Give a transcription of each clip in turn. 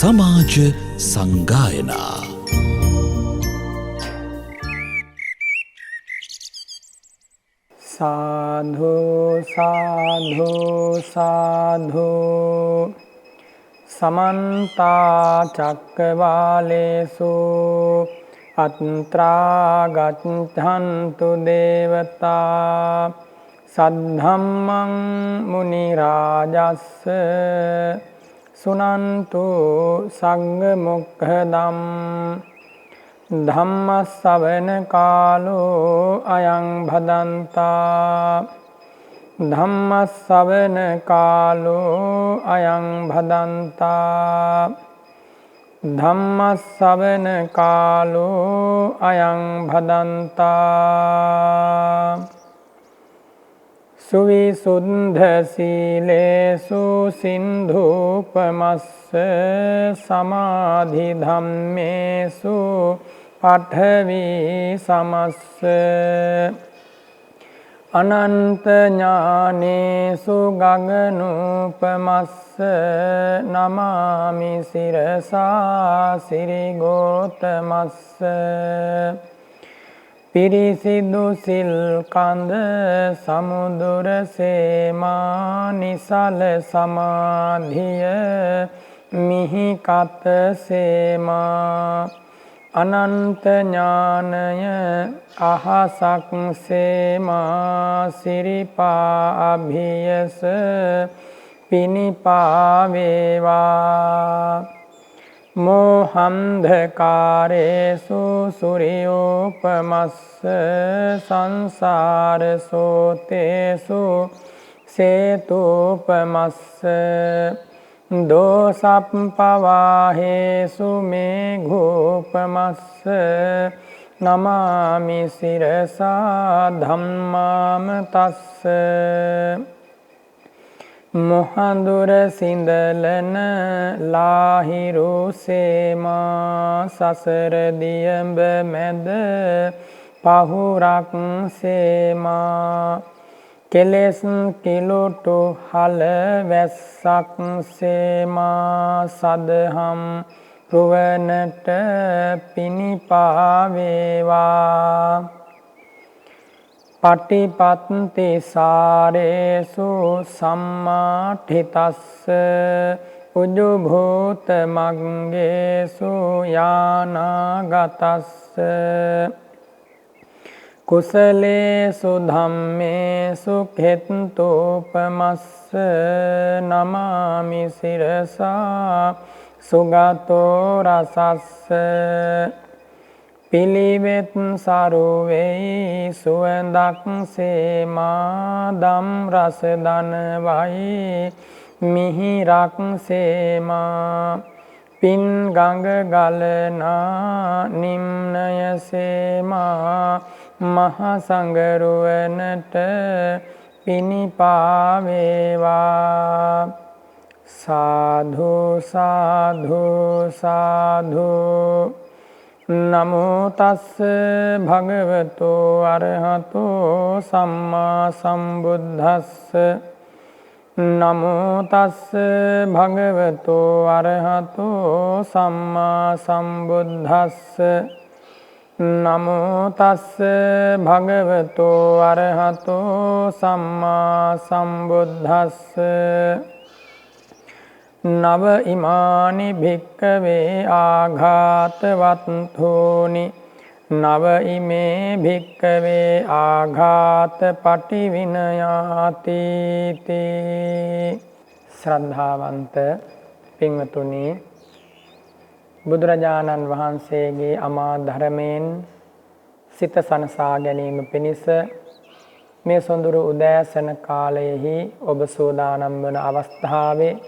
සමාජ සංගායනා සාධු සාධු සාධු සමන්ත චක්කවාලේසු අත්‍රා ගච්ඡන්තු දේවතා සද්ධම්මං මුනි රාජස්ස සුනන්තු සංඝ මොක්ඛදම් ධම්ම ශ්‍රවණ කාලෝ අයං භදන්තා ධම්ම ශ්‍රවණ කාලෝ අයං භදන්තා ධම්ම ශ්‍රවණ කාලෝ අයං භදන්තා සුවිසුද්ධ සීලේසු සින්ධූපමස්ස සමාධි ධම්මේසු පඨවි සමස්ස අනන්ත ඥානේසු ගගනූපමස්ස නමාමි සිරසා සිරිගෝතමස්ස පිරිසිදු සිල් කඳ සමුදුර සේමා නිසල සමාධිය මිහි කත සේමා අනන්ත ඥානය අහසක් සේමා සිරිපා අභියස පිනිපා වේවා මෝහන්ධකාරේසු සුරියෝපමස්ස සංසාර සෝතේසු සේතෝපමස්ස දෝසප්පවාහේසු මේඝෝපමස්ස නමාමි සිරසා ධම්මාම තස්ස මොහඳුර සිඳලන ලාහිරු සේමා සසර දියඹ මැද පහුරක් සේමා කෙලෙස් කිලුටු හල වැස්සක් සේමා සදහම් රුවනට පිනිපා වේවා පටිපත්ති සාරේසු සම්මාඨිතස්ස උජුභූත මග්ගේසු යානාගතස්ස කුසලේසු ධම්මේසු ඛෙත්තෝපමස්ස නමාමි සිරසා සුගතෝ රසස්ස පිළිවෙත් සරුවෙයි සුවඳක් සේමා දම් රස දනවයි මිහිරක් සේමා පින් ගඟ ගලනා නිම්නය සේමා මහ සංගරුවනට පිනිපා වේවා සාධු සාධු සාධු නමෝ තස්ස භගවතෝ අරහතෝ සම්මා සම්බුද්දස්ස නමෝ තස්ස භගවතෝ අරහතෝ සම්මා සම්බුද්දස්ස නමෝ තස්ස භගවතෝ අරහතෝ සම්මා සම්බුද්දස්ස නව ඉමානි භික්කවේ ආඝාතවත්ථෝනි නව ඉමේ භික්කවේ ආඝාත පටිවිනයාති ශ්‍රද්ධාවන්ත පින්වතුනි බුදුරජාණන් වහන්සේගේ අමා ධර්මයෙන් සිත සනසා ගැනීම පිණිස මේ සොඳුරු උදෑසන කාලයෙහි ඔබ සූදානම් වන අවස්ථාවේ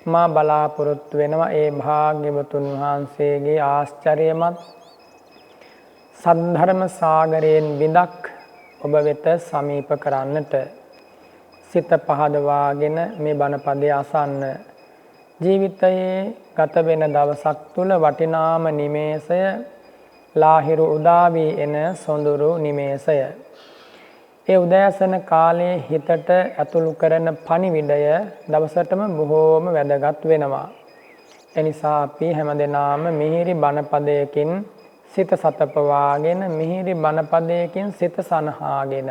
මා බලාපොරොත්තු වෙනවා ඒ භාග්‍යවතුන් වහන්සේගේ ආශ්චර්යමත් සද්ධර්ම සාගරයෙන් බිඳක් ඔබ වෙත සමීප කරන්නට සිත පහදවාගෙන මේ බණපදය අසන්න ජීවිතයේ ගත වෙන දවසක් තුල වටිනාම නිමේෂය ලාහිරු උදා වී එන සොඳුරු නිමේෂය ඒ උදෑසන කාලයේ හිතට ඇතුළු කරන පණිවිඩය දවසටම බොහෝම වැදගත් වෙනවා. එනිසා අපි හැමදෙනාම මිහිරි බණපදයකින් සිත සතපවාගෙන මිහිරි බණපදයකින් සිත සනහාගෙන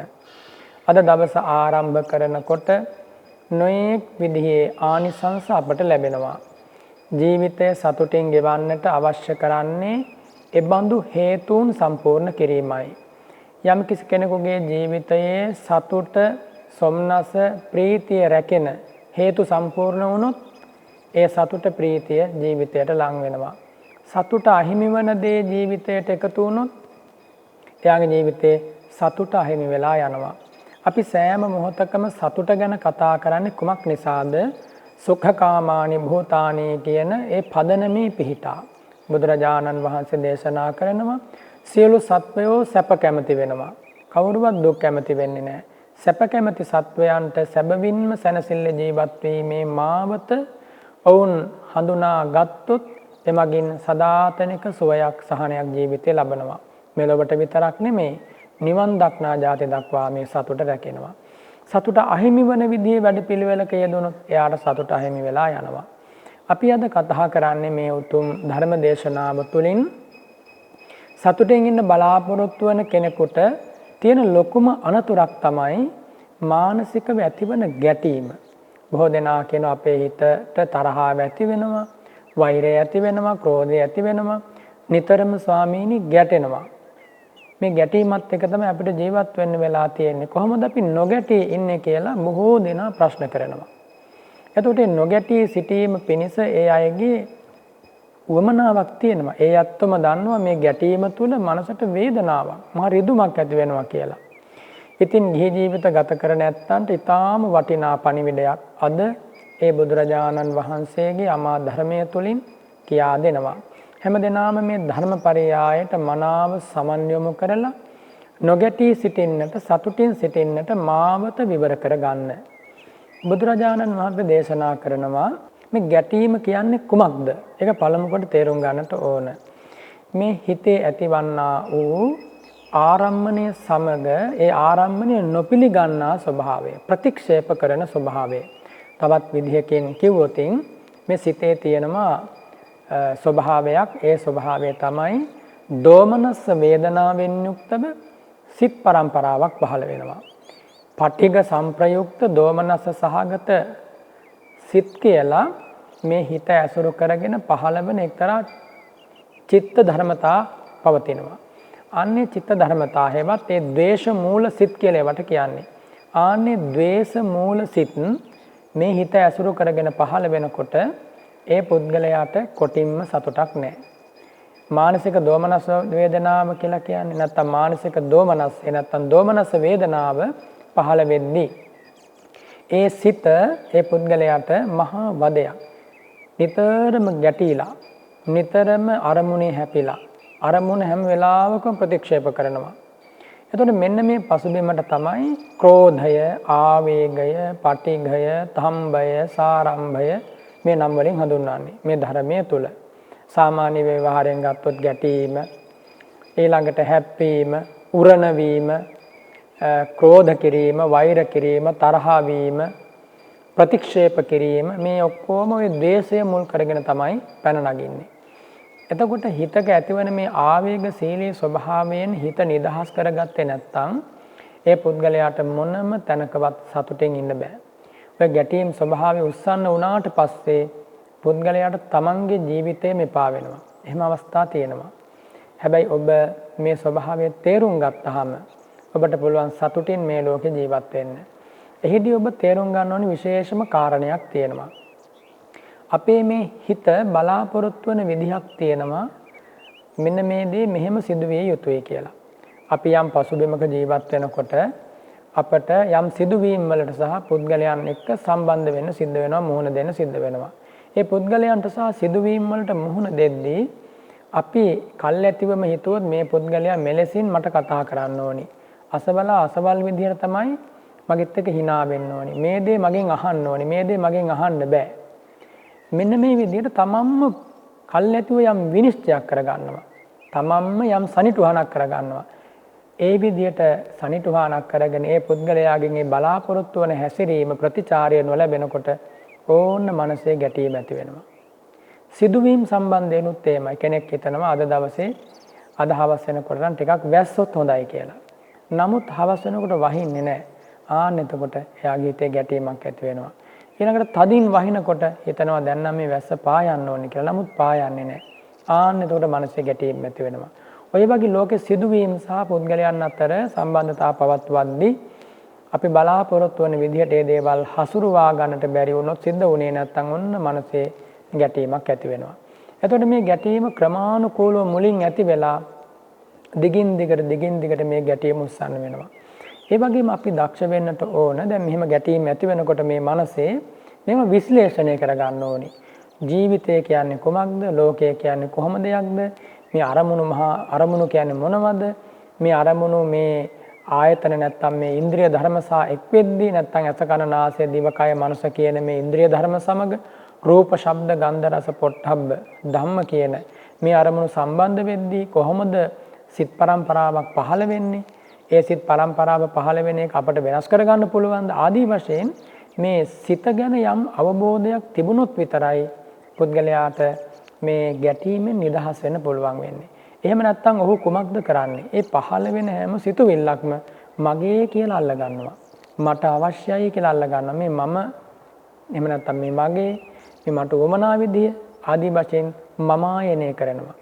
අද දවස ආරම්භ කරනකොට නොයෙක් විදිහේ ආනිසංස අපට ලැබෙනවා. ජීවිතය සතුටින් ගෙවන්නට අවශ්‍ය කරන්නේ එබඳු හේතුන් සම්පූර්ණ කිරීමයි. යම් කිසි කෙනෙකුගේ ජීවිතයේ සතුට, සොම්නස, ප්‍රීතිය රැකෙන හේතු සම්පූර්ණ වුණොත් ඒ සතුට, ප්‍රීතිය ජීවිතයට ලං වෙනවා. සතුට අහිමි වන දේ ජීවිතයට එකතු වුණොත් එයාගේ ජීවිතේ සතුට අහිමි වෙලා යනවා. අපි සෑම මොහොතකම සතුට ගැන කතා කරන්නේ කුමක් නිසාද? සුඛකාමානි භූතානි කියන ඒ පදනමේ පිහිටා. බුදුරජාණන් වහන්සේ දේශනා කරනවා සියලු සත්වයෝ සැප කැමති වෙනවා. කවුරුවත් දුක් කැමති වෙන්නේ නැහැ. සැප කැමති සත්වයන්ට සැබවින්ම සැනසෙල්ල ජීවත් වීමේ මාවත ඔවුන් හඳුනා ගත්තොත් එමගින් සදාතනික සුවයක් සහනයක් ජීවිතේ ලබනවා. මෙලොවට විතරක් නෙමෙයි නිවන් දක්නා ජාති දක්වා මේ සතුට රැකෙනවා. සතුට අහිමි වන විදිහේ වැඩපිළිවෙලක යෙදුණොත් එයාට සතුට අහිමි වෙලා යනවා. අපි අද කතා කරන්නේ මේ උතුම් ධර්ම දේශනාව තුළින් සතුටෙන් ඉන්න බලාපොරොත්තු වන කෙනෙකුට තියෙන ලොකුම අනතුරක් තමයි මානසිකව ඇතිවන ගැටීම. බොහෝ දෙනා කියන අපේ හිතට තරහාව ඇති වෙනවා, වෛරය ඇති වෙනවා, ක්‍රෝධය ඇති වෙනවා, නිතරම ස්වාමීනි ගැටෙනවා. මේ ගැටීමත් එක තමයි අපිට ජීවත් වෙන්න වෙලා තියෙන්නේ. කොහොමද අපි නොගැටී ඉන්නේ කියලා බොහෝ දෙනා ප්‍රශ්න කරනවා. එතකොට නොගැටී සිටීම පිණිස ඒ අයගේ උවමනාවක් තියෙනවා. ඒ අත්වම දන්නවා මේ ගැටීම තුළ මනසට වේදනාවක්, මහ රිදුමක් ඇති වෙනවා කියලා. ඉතින් ගිහි ජීවිත ගත කර නැත්තන්ට ඊටාම වටිනා පණිවිඩයක් අද ඒ බුදුරජාණන් වහන්සේගේ අමා ධර්මයේ තුලින් කියා දෙනවා. හැමදෙනාම මේ ධර්මපරයායට මනාව සමන් යොමු කරලා නොගැටී සිටින්නට, සතුටින් සිටින්නට මාවත විවර කර ගන්න. බුදුරජාණන් වහන්සේ දේශනා කරනවා මේ ගැටීම කියන්නේ කුමක්ද? ඒක පළමු කොට තේරුම් ගන්නට ඕන. මේ හිතේ ඇතිවන්නා වූ ආරම්මණය සමග ඒ ආරම්මණය නොපිළිගන්නා ස්වභාවය, ප්‍රතික්ෂේප කරන ස්වභාවය. තවත් විදිහකින් කිව්වොත් මේ සිතේ තියෙනවා ස්වභාවයක්. ඒ ස්වභාවය තමයි දෝමනස්ස වේදනාවෙන් යුක්තව සිත් පරම්පරාවක් පහළ වෙනවා. පටිඝ සංප්‍රයුක්ත දෝමනස්ස සහගත සිත් කියලා මේ හිත ඇසුරු කරගෙන පහළ වෙන එක්තරා චිත්ත ධර්මතා පවතිනවා. අන්නේ චිත්ත ධර්මතා හැවත් ඒ ද්වේෂ මූල සිත් කියලා ඒවට කියන්නේ. ආන්නේ ද්වේෂ මූල සිත් මේ හිත ඇසුරු කරගෙන පහළ වෙනකොට ඒ පුද්ගලයාට කොටින්ම සතුටක් නැහැ. මානසික දෝමනස් වේදනාව කියලා කියන්නේ නැත්තම් මානසික දෝමනස් නැත්තම් දෝමනස් වේදනාව පහළ වෙද්දී ඒ සිත ඒ පුද්ගලයාට මහා වදයක්. නිතරම ගැටීලා, නිතරම අරමුණේ හැපිලා, අරමුණ හැම වෙලාවකම ප්‍රතික්ෂේප කරනවා. එතකොට මෙන්න මේ පසුබිමට තමයි ක්‍රෝධය, ආවේගය, පටිඝය, තම්බය, සාරම්භය මේ නම් වලින් හඳුන්වන්නේ. මේ ධර්මයේ තුල සාමාන්‍ය ව්‍යවහාරයෙන් ගත්තොත් ගැටීම, ඊළඟට හැප්පීම, උරණ වීම, ක්‍රෝධ කිරීම, වෛර කිරීම, තරහා වීම, ප්‍රතික්ෂේප කිරීම මේ ඔක්කොම ওই ද්වේෂය මුල් කරගෙන තමයි පැන නගින්නේ. එතකොට හිතක ඇතිවන මේ ආවේගශීලී ස්වභාවයෙන් හිත නිදහස් කරගත්තේ නැත්නම් ඒ පුද්ගලයාට මොනම තැනකවත් සතුටින් ඉන්න බෑ. ඔය ගැටීම් ස්වභාවය උස්සන්න වුණාට පස්සේ පුද්ගලයාට තමන්ගේ ජීවිතේ මෙපා වෙනවා. එහෙම අවස්ථා තියෙනවා. හැබැයි ඔබ මේ ස්වභාවය තේරුම් ගත්තාම ඔබට පුළුවන් සතුටින් මේ ලෝකේ ජීවත් වෙන්න. එහිදී ඔබ තේරුම් ගන්න ඕනි විශේෂම කාරණයක් තියෙනවා. අපේ මේ හිත බලාපොරොත්තු වෙන විදිහක් තියෙනවා. මෙන්න මේ දේ මෙහෙම සිදුවිය යුතුයි කියලා. අපි යම් පසුබිමක ජීවත් වෙනකොට අපට යම් සිදුවීම් වලට සහ පුද්ගලයන් එක්ක සම්බන්ධ වෙන්න සිද්ධ වෙනවා, මුහුණ දෙන්න සිද්ධ වෙනවා. ඒ පුද්ගලයන්ට සහ සිදුවීම් වලට මුහුණ දෙද්දී අපි කල්ැතිවම හිතුවොත් මේ පුද්ගලයා මෙලෙසින් මට කතා කරන්න ඕනි. අසවල් විදිහට තමයි මගෙත් එක්ක hina වෙන්න ඕනි. මේ දේ මගෙන් අහන්න ඕනි. මේ දේ මගෙන් අහන්න බෑ. මෙන්න මේ විදිහට තමන්ම කල්ැතිව යම් විනිශ්චයක් කරගන්නවා. තමන්ම යම් සනිටුහනක් කරගන්නවා. ඒ විදිහට සනිටුහනක් කරගෙන ඒ පුද්ගලයාගෙන් ඒ බලාපොරොත්තු වන හැසිරීම ප්‍රතිචාරය නොලැබෙනකොට ඕන්න මනසේ ගැටීම ඇති වෙනවා. සිදුවීම් සම්බන්ධයෙන්ුත් එහෙමයි. කෙනෙක් හිතනවා අද දවසේ අද හවස වෙනකොට නම් ටිකක් වැස්සොත් හොඳයි කියලා. නමුත් හවස වෙනකොට වහින්නේ නැහැ. ආන්න එතකොට එයාගේ හිතේ ගැටීමක් ඇති වෙනවා. ඊළඟට තදින් වහිනකොට හිතනවා දැන් නම් මේ වැස්ස පායන්න ඕනේ කියලා. නමුත් පායන්නේ නැහැ. ආන්න එතකොට මනසේ ගැටීම් ඇති වෙනවා. ඔය වගේ ලෝකේ සිදුවීම් සහ පුද්ගලයන් අතර සම්බන්ධතා පවත්වද්දී අපි බලාපොරොත්තු වන විදිහට මේ දේවල් හසුරුවා ගන්නට බැරි වුණොත් සිද්ධ වුණේ නැත්නම් ඔන්න මනසේ ගැටීමක් ඇති වෙනවා. එතකොට මේ ගැටීම ක්‍රමානුකූලව මුලින් ඇති වෙලා දිගින් දිගට මේ ගැටීම උස්සන්න වෙනවා. ඒ වගේම අපි දක්ෂ වෙන්නට ඕන දැන් මෙහෙම ගැටීම් ඇති වෙනකොට මේ මනසේ මේව විශ්ලේෂණය කරගන්න ඕනේ. ජීවිතය කියන්නේ කොමක්ද? ලෝකය කියන්නේ කොහොම දෙයක්ද? මේ අරමුණු කියන්නේ මොනවද? මේ අරමුණු මේ ආයතන නැත්තම් මේ ඉන්ද්‍රිය ධර්ම සහ එක් වෙද්දී නැත්තම් ඇස කන නාසය දිව කය මනස කියන මේ ඉන්ද්‍රිය ධර්ම සමග රූප ශබ්ද ගන්ධ රස පොට්ටබ්බ ධම්ම කියන මේ අරමුණු සම්බන්ධ වෙද්දී කොහොමද සිත් පරම්පරාවක් පහළ වෙන්නේ? ඒ සිත් පරම්පරාව පහළ වෙන එක අපට වෙනස් කරගන්න පුළුවන් ආදී වශයෙන් මේ සිත ගැන යම් අවබෝධයක් තිබුණොත් විතරයි පුද්ගලයාට මේ ගැටීමෙන් නිදහස් වෙන්න පුළුවන් වෙන්නේ. එහෙම නැත්නම් ඔහු කුමක්ද කරන්නේ? ඒ පහළ වෙන හැම සිතුවිල්ලක්ම මගේ කියලා අල්ල ගන්නවා. මට අවශ්‍යයි කියලා අල්ල ගන්නවා. මේ මම එහෙම නැත්නම් මේ මගේ මේ මට උවමනා විදිය ආදී වශයෙන් මමායනය කරනවා.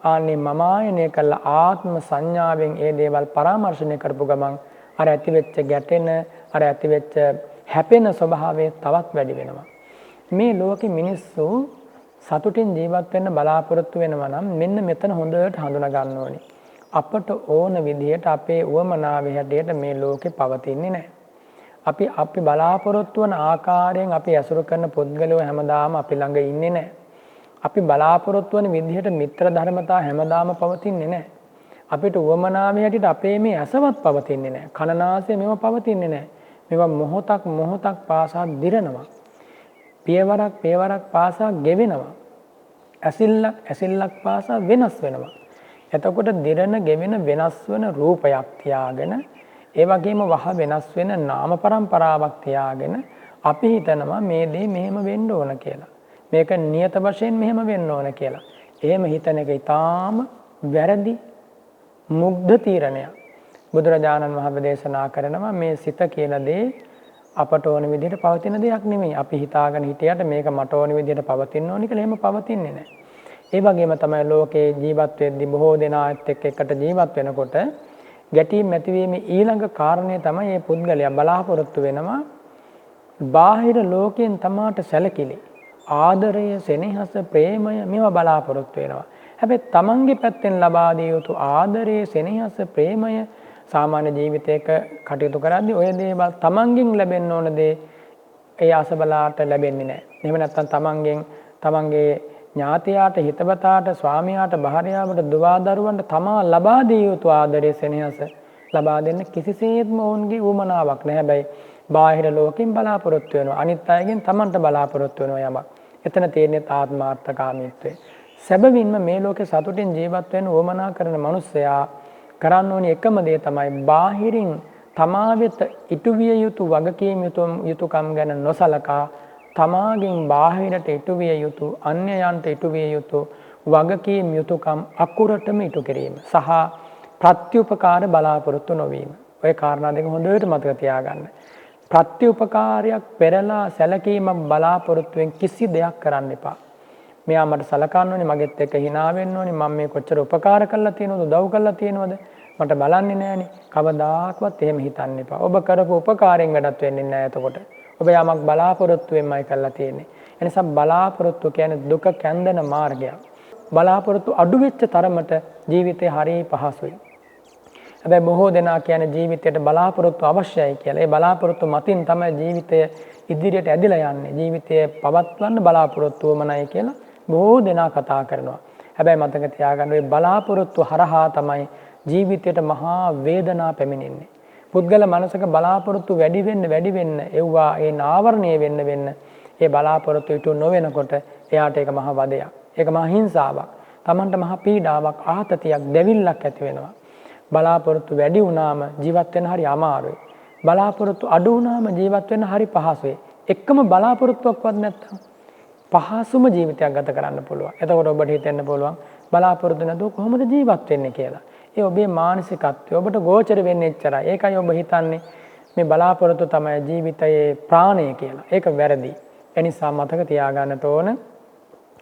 ආන්නේ මමායනය කළ ආත්ම සංඥාවෙන් ඒ දේවල් පරාමර්ශනය කරපු ගමන් අර ඇතිවෙච්ච ගැටෙන අර ඇතිවෙච්ච හැපෙන ස්වභාවය තවත් වැඩි වෙනවා. මේ ලෝකෙ මිනිස්සු සතුටින් ජීවත් වෙන්න බලාපොරොත්තු වෙනවා නම් මෙන්න මෙතන හොඳට හඳුනා ගන්න ඕනේ. අපට ඕන විදිහට අපේ උවමනාවේ හැටියට මේ ලෝකෙ පවතින්නේ නැහැ. අපි බලාපොරොත්තු වන ආකාරයෙන් අපි ඇසුරු කරන පුද්ගලයෝ හැමදාම අපි ළඟ ඉන්නේ නැහැ. අපි බලාපොරොත්තු වන විදිහට මිත්‍ර ධර්මතා හැමදාම පවතින්නේ නැහැ. අපිට උවමනාවේ හැටියට අපේ මේ ඇසවත් පවතින්නේ නැහැ. කනනාසය මේව පවතින්නේ නැහැ. මේවා මොහොතක් පාසා දිරනවා. පියවරක් පාසා ගෙවෙනවා. ඇසිල්ලක් පාසා වෙනස් වෙනවා. එතකොට දිරන ගෙවෙන වෙනස් වෙන රූපයක් තියාගෙන ඒ වගේම වහ වෙනස් වෙන නාම පරම්පරාවක් තියාගෙන අපි හිතනවා මේ දේ මෙහෙම වෙන්න ඕන කියලා. මේක නියත වශයෙන් මෙහෙම වෙන්න ඕන කියලා. එහෙම හිතන එක ඊටාම වැරදි මුග්ධ තීරණයක්. බුදුරජාණන් වහන්සේ දේශනා කරනවා මේ සිත කියලා දේ අපට ඕන විදිහට පවතින දෙයක් නෙමෙයි. අපි හිතාගෙන හිටියට මේක මට ඕන විදිහට පවතින්න ඕනි කියලා එහෙම පවතින්නේ නැහැ. ඒ වගේම තමයි ලෝකේ ජීවත් වෙද්දී බොහෝ දෙනාත් එක්ක ජීවත් වෙනකොට ගැටීම් ඇතිවීමේ ඊළඟ කාරණය තමයි මේ පුද්ගලයා බලාපොරොත්තු වෙනවා බාහිර ලෝකයෙන් තමාට සැලකිලි ආදරය සෙනෙහස ප්‍රේමය මේවා බලාපොරොත්තු වෙනවා. හැබැයි තමන්ගේ පැත්තෙන් ලබා දිය යුතු ආදරය සෙනෙහස ප්‍රේමය සාමාන්‍ය ජීවිතයක කටයුතු කරද්දී ඔය දේවල් තමන්ගෙන් ලැබෙන්න ඕන දේ ඒ අසබලාට ලැබෙන්නේ නැහැ. එහෙම නැත්නම් තමන්ගේ ඥාතියාට හිතවතාට ස්වාමියාට භාර්යාවට දුව දරුවන්ට තමා ලබා දිය යුතු ආදරය සෙනෙහස ලබා දෙන්න කිසිසේත්ම ඔවුන්ගේ උවමනාවක් නැහැ. හැබැයි බාහිර ලෝකෙන් බලාපොරොත්තු වෙනවා. අනිත් අයගෙන් තමන්ට බලාපොරොත්තු වෙනවා යමක්. එතන තියෙන්නේ ආත්මාර්ථකාමීත්වය. සැබවින්ම මේ ලෝකේ සතුටින් ජීවත් වෙන්න උවමනා කරන මිනිසයා කරන්න ඕනි එකම දේ තමයි බාහිරින් තමා වෙත ඉටු විය යුතු වගකීම් යුතුකම් ගැන නොසලකා තමාගෙන් බාහිරට ඉටු විය යුතු අන්‍යයන්ට ඉටු විය යුතු වගකීම් යුතුකම් අකුරටම ඉටු කිරීම සහ ප්‍රත්‍යුපකාර බලාපොරොත්තු නොවීම. ඔය කාරණා දෙක හොඳට මතක තියාගන්න. ප්‍රත්‍යුපකාරයක් පෙරලා සැලකීමක් බලාපොරොත්තුවෙන් කිසි දෙයක් කරන්න එපා. මෙයා මට සලකන්න ඕනේ, මගෙත් එක්ක hina වෙන්න ඕනේ, මම මේ කොච්චර උපකාර කළා තියෙනවද, උදව් කළා තියෙනවද, මට බලන්නේ නැහනේ. කවදාකවත් එහෙම හිතන්න එපා. ඔබ කරපු උපකාරයෙන් වැඩක් වෙන්නේ නැහැ එතකොට. ඔබ යමක් බලාපොරොත්තු වෙන්නයි කරලා තියෙන්නේ. ඒ නිසා බලාපොරොත්තු කියන්නේ දුක කැන්දන මාර්ගයක්. බලාපොරොත්තු අඩු වෙච්ච තරමට ජීවිතේ හරිය පහසුයි. හැබැයි බොහෝ දෙනා කියන්නේ ජීවිතයට බලාපොරොත්තු අවශ්‍යයි කියලා. ඒ බලාපොරොත්තු මතින් තමයි ජීවිතය ඉදිරියට ඇදලා යන්නේ. ජීවිතය පවත්වන්න බලාපොරොත්තු වමනයි කියලා බොහෝ දෙනා කතා කරනවා. හැබැයි මතක තියාගන්න ඔය බලාපොරොත්තු හරහා තමයි ජීවිතයට මහා වේදනා පැමිණෙන්නේ. පුද්ගල මනසක බලාපොරොත්තු වැඩි වෙන්න එව්වා ඒ නාවරණය වෙන්න ඒ බලාපොරොත්තු ඉටු නොවෙනකොට එයාට ඒක මහා වදයක්. ඒක මහා හිංසාවක්. Tamanට මහා පීඩාවක්, ආතතියක්, දැවිල්ලක් ඇති වෙනවා. බලාපොරොත්තු වැඩි වුණාම ජීවත් වෙන්න හරි අමාරුයි. බලාපොරොත්තු අඩු වුණාම ජීවත් වෙන්න හරි පහසුයි. එකම බලාපොරොත්තුවක්වත් නැත්තම් පහසුම ජීවිතයක් ගත කරන්න පුළුවන්. එතකොට ඔබට හිතෙන්න පුළුවන් බලාපොරොත්තු නැතුව කොහොමද ජීවත් වෙන්නේ කියලා. ඒ ඔබේ මානසිකත්වය ඔබට ගෝචර වෙන්නේ එච්චරයි. ඒකයි ඔබ හිතන්නේ මේ බලාපොරොත්තු තමයි ජීවිතයේ ප්‍රාණය කියලා. ඒක වැරදි. ඒ නිසා මතක තියාගන්නට ඕන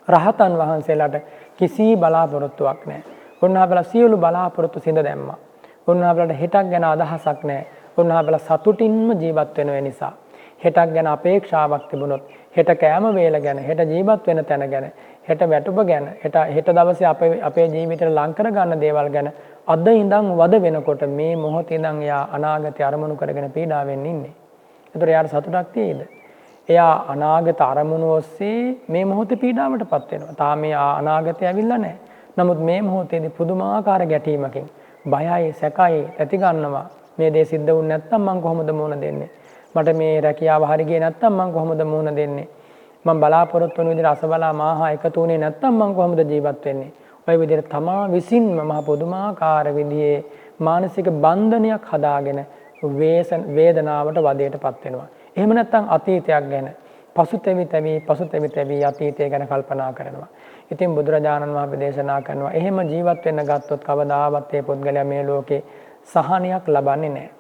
රහතන් වහන්සේලාට කිසි බලාපොරොත්තුවක් නැහැ. උන්වහන්සේලා සියලු බලාපොරොත්තු සිඳ දැම්මා. උන්වහන්සේලාට හෙටක් ගැන අදහසක් නැහැ. උන්වහන්සේලා සතුටින්ම ජීවත් වෙන නිසා. හෙටක් ගැන අපේක්ෂාවක් තිබුණොත් හෙට කෑම වේල ගැන, හෙට ජීවත් වෙන තැන ගැන, හෙට වැටුප ගැන, හෙට දවසේ අපේ ජීවිතේට ලං කර ගන්න දේවල් ගැන අද ඉඳන් වද වෙනකොට මේ මොහොතේ ඉඳන් එයා අනාගතය අරමුණු කරගෙන පීඩා වෙන්න ඉන්නේ. ඒතර එයාට සතුටක් තියෙයිද? එයා අනාගත අරමුණු ඔස්සේ මේ මොහොතේ පීඩාවටපත් වෙනවා. තාම මේ අනාගතය ඇවිල්ලා නැහැ. නමුත් මේ මොහොතේදී පුදුමාකාර ගැටීමකින් බයයි, සැකයි ඇති ගන්නවා. මේ දේ සිද්ධ වුනේ නැත්නම් මං කොහොමද මුණ දෙන්නේ? මට මේ රැකියාව හරි ගියේ නැත්නම් මං කොහොමද මුණ දෙන්නේ? මං බලාපොරොත්තු වෙන විදිහට අසබලා මාහා එකතු වුණේ නැත්නම් මං කොහොමද ජීවත් වෙන්නේ? ඔය විදිහට තමා විසින්ම මහ පුදුමාකාර විදිහේ මානසික බන්ධනයක් හදාගෙන වේදනාවට වදයටපත් වෙනවා. එහෙම නැත්නම් අතීතයක් ගැන පසුතැවි අතීතය ගැන කල්පනා කරනවා. ඉතින් බුදුරජාණන් වහන්සේ දේශනා කරනවා එහෙම ජීවත් වෙන්න ගත්තොත් කවදාවත් මේ පුද්ගලයා මේ ලෝකේ සහනයක් ලබන්නේ නැහැ.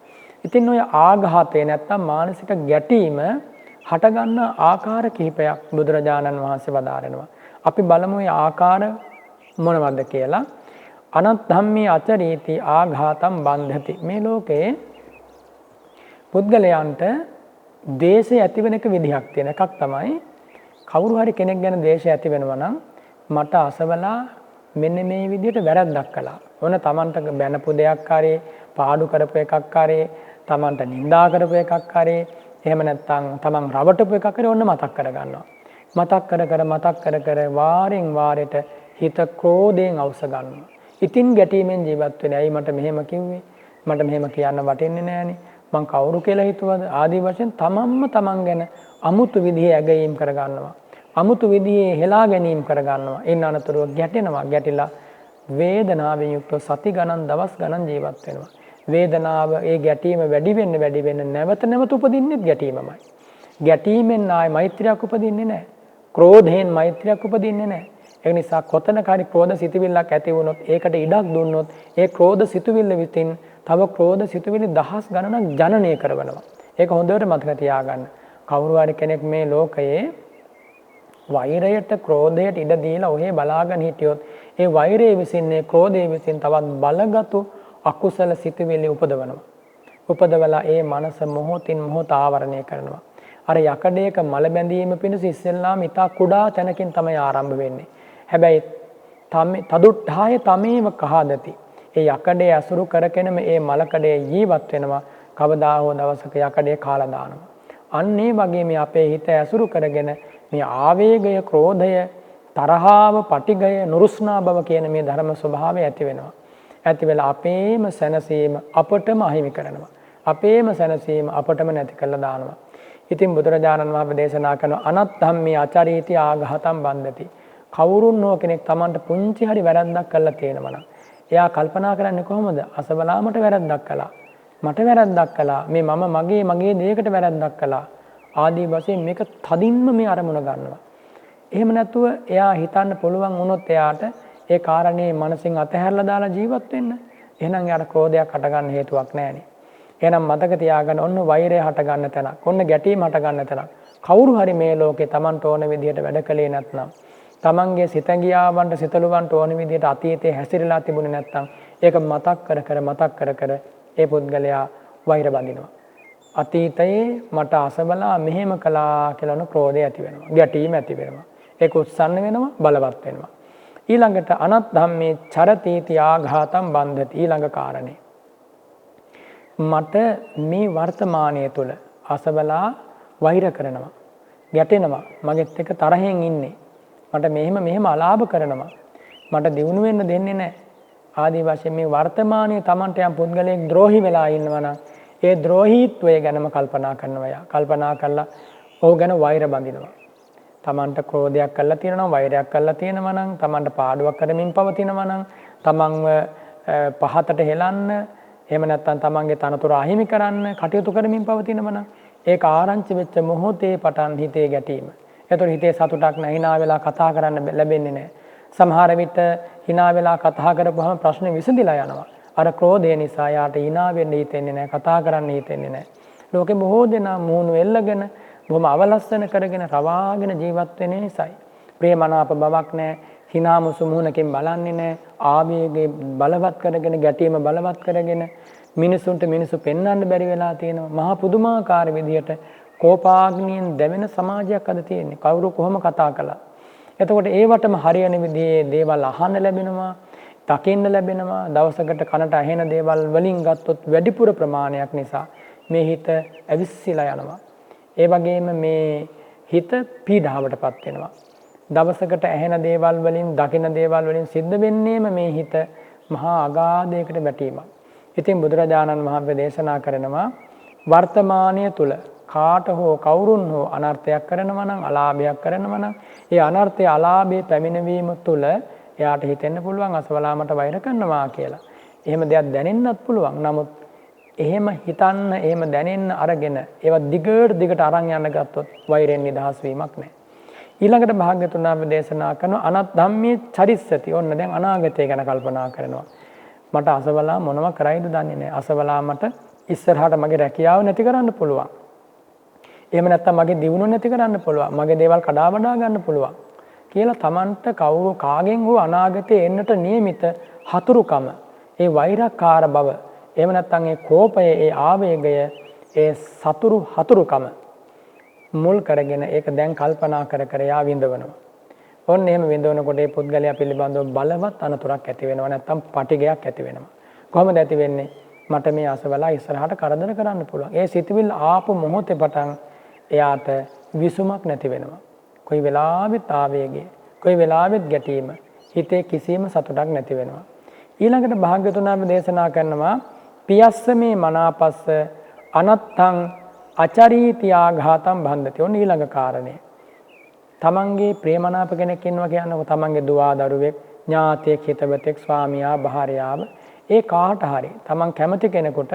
ඉතින් ඔය ආඝාතේ නැත්තම් මානසික ගැටීම හටගන්න ආකාර කිහිපයක් බුදුරජාණන් වහන්සේ වදාරනවා. අපි බලමු මේ ආකාර මොනවද කියලා. අනත්ධම්මේ අචරීති ආඝාතම් බන්ධති. මේ ලෝකේ පුද්ගලයන්ට ද්වේෂය ඇති වෙන එක විදිහක් තියෙන එකක් තමයි කවුරු හරි කෙනෙක් ගැන ද්වේෂය ඇති වෙනවා නම් මට අසවලා මෙන්න මේ විදිහට වැරද්දක් කළා. ඕන Tamanට බැනපු දෙයක් හරි පාඩු කරපු එකක් හරි Tamanට නිඳා කරපු එකක් හරි එහෙම නැත්නම් Taman රවටපු එකක් හරි ඔන්න මතක් කරගන්නවා. මතක් කර වාරෙන් වාරයට හිත ක්‍රෝධයෙන් අවශ්‍ය ගන්නවා. ඉතින් ගැටීමෙන් ජීවත් වෙන්නේ. ඇයි මට මෙහෙම කිව්වේ? මට මෙහෙම කියන්න වටින්නේ නෑනේ. මං කවුරු කියලා හිතුවද? ආදී වශයෙන් තමන්ම තමන් ගැන අමුතු විදිහේ ඇගයීම් කරගන්නවා. අමුතු විදිහේ හෙලා ගැනීම කරගන්නවා. එන්න අනතුරුව ගැටෙනවා. ගැටිලා වේදනාවෙන් යුක්තව සති ගණන් දවස් ගණන් ජීවත් වෙනවා. වේදනාව ඒ ගැටීම වැඩි වෙන්න නැවත උපදින්නේ ගැටීමමයි. ගැටීමෙන් ආයි මෛත්‍රියක් උපදින්නේ නැහැ. ක්‍රෝධයෙන් මෛත්‍රියක් උපදින්නේ නැහැ. ඒ නිසා කොතනක හරි ක්‍රෝධ සිතුවිල්ලක් ඇති වුණොත් ඒකට ඉඩක් දුන්නොත් ඒ ක්‍රෝධ සිතුවිල්ල විසින් තව ක්‍රෝධ සිතුවිලි දහස් ගණනක් ජනනය කරනවා. ඒක හොඳට මතක තියාගන්න. කවුරු හරි කෙනෙක් මේ ලෝකයේ වෛරයට ක්‍රෝධයට ඉඩ දීලා ඔහේ බලාගෙන හිටියොත් ඒ වෛරයේ විසින් මේ ක්‍රෝධයේ විසින් තවත් බලගතු අකුසල සිතුවිලි උපදවනවා. උපදවලා ඒ මනස මොහොතින් මොහොත ආවරණය කරනවා. අර යකඩයක මල බැඳීම පිණිස ඉස්සෙල්ලාම ඉතා කුඩා තැනකින් තමයි ආරම්භ වෙන්නේ. හැබැයි තදුට්ඨාය තමේව කහදති. ඒ යකඩේ අසුරු කරගෙනම ඒ මලකඩේ ජීවත් වෙනවා. කවදා හෝ දවසක යකඩේ කාලා දානවා. අන්න ඒ වගේ මේ අපේ හිත ඇසුරු කරගෙන මේ ආවේගය, ක්‍රෝධය, තරහාව, පටිඝය, නුරුස්නා බව කියන මේ ධර්ම ස්වභාවය ඇති වෙනවා. ඇති වෙලා අපේම සැනසීම අපටම අහිමි කරනවා. අපේම සැනසීම අපටම නැති කරලා දානවා. ඉතින් බුදුරජාණන් වහන්සේ දේශනා කරන අනත්ධම්මේ අචරීති ආඝාතම් බන්ධති. කවුරුන් හෝ කෙනෙක් Tamanට පුංචි හරි වැරද්දක් කළා තියෙනවා නම් එයා කල්පනා කරන්නේ කොහොමද? අසබලාමට වැරද්දක් කළා. මට වැරද්දක් කළා. මේ මගේ දෙයකට වැරද්දක් කළා. ආදී වශයෙන් මේක තදින්ම මේ අරමුණ ගන්නවා. එහෙම නැතුව එයා හිතන්න පුළුවන් වුණොත් එයාට ඒ කාරණේ මනසින් අතහැරලා දාලා ජීවත් වෙන්න. එහෙනම් එයාට ක්‍රෝධයක් හටගන්න හේතුවක් නැහැනේ. එහෙනම් මතක තියාගන්න ඔන්න වෛරය හටගන්න තැනක්. ඔන්න ගැටීම හටගන්න තැනක්. කවුරු හරි මේ ලෝකේ Tamanට ඕන විදිහට වැඩ කළේ නැත්නම් තමන්ගේ සිතගියාවන්ට සිතලුවන්ට ඕන විදිහට අතීතයේ හැසිරලා තිබුණේ නැත්නම් ඒක මතක් කර ඒ පුද්ගලයා වෛර බඳිනවා. අතීතයේ මට අසබලා මෙහෙම කළා කියලා නෝ ක්‍රෝධය ඇති වෙනවා. ගැටීම ඇති වෙනවා. ඒක උත්සන්න වෙනවා, බලවත් වෙනවා. ඊළඟට අනත්ධම්මේ චරතීති ආඝාතම් බන්ධති. ඊළඟ කාරණේ මට මේ වර්තමානයේ තුල අසබලා වෛර කරනවා, ගැටෙනවා, මගෙත් එක්ක තරහෙන් ඉන්නේ, මට මෙහෙම අලාභ කරනවා, මට දියුණු වෙන්න දෙන්නේ නැහැ. ආදී වශයෙන් මේ වර්තමානයේ Tamanට යම් පුද්ගලයෙක් ද්‍රෝහි වෙලා ඉන්නවා නම් ඒ ද්‍රෝහීත්වය ගැනම කල්පනා කරනවා. යා කල්පනා කරලා ඔහු ගැන වෛර බඳිනවා. Tamanට ක්‍රෝධයක් කරලා තියෙනවා, වෛරයක් කරලා තියෙනවා නම්, Tamanට පාඩුවක් කරමින් පවතිනවා නම්, Tamanව පහතට හෙලන්න, එහෙම නැත්නම් Tamanගේ තනතුර අහිමි කරන්න කටයුතු කරමින් පවතිනවා නම් ඒක ආරංචි වෙච්ච මොහොතේ පටන් හිතේ ගැටීම. එතකොට හිතේ සතුටක් නැහැ. hina වෙලා කතා කරන්න ලැබෙන්නේ නැහැ. සමහර විට hina වෙලා කතා කරපුවාම ප්‍රශ්නේ විසඳිලා යනවා. අර ක්‍රෝධය නිසා යාට hina වෙන්න හිතෙන්නේ නැහැ. කතා කරන්න හිතෙන්නේ නැහැ. ලෝකේ බොහෝ දෙනා මූණු එල්ලගෙන බොහොම අවලස්සන කරගෙන රවාගෙන ජීවත් වෙන නිසායි. ප්‍රේමනාප බවක් නැහැ. hina මුසු මුහුණකින් බලන්නේ නැහැ. ආවේගේ බලවත් කරගෙන ගැටීම බලවත් කරගෙන මිනිසුන්ට මිනිසු පෙන්වන්න බැරි වෙලා තියෙනවා. මහා පුදුමාකාර විදියට කෝපාග්නියෙන් දැවෙන සමාජයක් අද තියෙන්නේ. කවුරු කොහොම කතා කළා. එතකොට ඒවටම හරියන විදිහේ දේවල් අහන්න ලැබෙනවා, දකින්න ලැබෙනවා. දවසකට කනට ඇහෙන දේවල් වලින් ගත්තොත් වැඩිපුර ප්‍රමාණයක් නිසා මේ හිත ඇවිස්සීලා යනවා. ඒ වගේම මේ හිත පීඩාවටපත් වෙනවා. දවසකට ඇහෙන දේවල් වලින් දකින දේවල් වලින් සිද්ධ වෙන්නේම මේ හිත මහා අගාධයකට වැටීමක්. ඉතින් බුදුරජාණන් වහන්සේ දේශනා කරනවා වර්තමානයේ තුල කාට හෝ කවුරුන් හෝ අනර්ථයක් කරනවා නම් අලාභයක් කරනවා නම් ඒ අනර්ථය අලාභේ පැමිණවීම තුල එයාට හිතෙන්න පුළුවන් අසවලාමට වෛර කරනවා කියලා. එහෙම දෙයක් දැනෙන්නත් පුළුවන්. නමුත් එහෙම හිතන්න එහෙම දැනෙන්න අරගෙන ඒවා දිගට අරන් යන්න ගත්තොත් වෛරෙන් නිදහස් වීමක් නැහැ. ඊළඟට භාග්‍යතුන් වහන්සේ දේශනා කරන අනත් ධම්මේ චරිස්සති. ඔන්න දැන් අනාගතය ගැන කල්පනා කරනවා. මට අසවලා මොනව කරයිද දන්නේ නැහැ. අසවලා මට ඉස්සරහට මගේ රැකියාව නැති කරන්න පුළුවන්. එහෙම නැත්නම් මගේ දියුණුව නැති කරන්න පුළුවන්. මගේ දේවල් කඩා වඩා ගන්න පුළුවන්. කියලා Tamanට කවුරු කාගෙන් හෝ අනාගතේ එන්නට නියමිත හතුරුකම, ඒ වෛරකාර බව, එහෙම නැත්නම් ඒ කෝපය, ඒ ආවේගය, ඒ හතුරුකම මුල් කරගෙන ඒක දැන් කල්පනා කර යා විඳවනවා. ඔන්න එහෙම විඳවනකොට ඒ පුද්ගලයා පිළිබඳව බලවත් අනතුරක් ඇති වෙනවා. නැත්නම් පටිගයක් ඇති වෙනවා. කොහොමද ඇති වෙන්නේ? මට මේ අසවලා ඉස්සරහට කරදර කරන්න පුළුවන්. ඒ සිතුවිල්ල ආපු මොහොතේ පටන් එයාට විසුමක් නැති වෙනවා. කොයි වෙලාවෙත් ආවේගය, කොයි වෙලාවෙත් ගැටීම, හිතේ කිසිම සතුටක් නැති වෙනවා. ඊළඟට භාග්‍යවතුන් වහන්සේ දේශනා කරනවා පියස්ස මේ මනාපස්ස අනත්තං අචරීතියාඝාතම් බන්ධති. ඔන්න ඊළඟ කාරණේ. තමන්ගේ ප්‍රේමනාප කෙනෙක් ඉන්නවා කියන්නකො, තමන්ගේ දුවා දරුවෙක්, ඥාතියෙක්, හිතවතෙක්, ස්වාමියා, භාර්යාව, ඒ කාට හරි තමන් කැමති කෙනෙකුට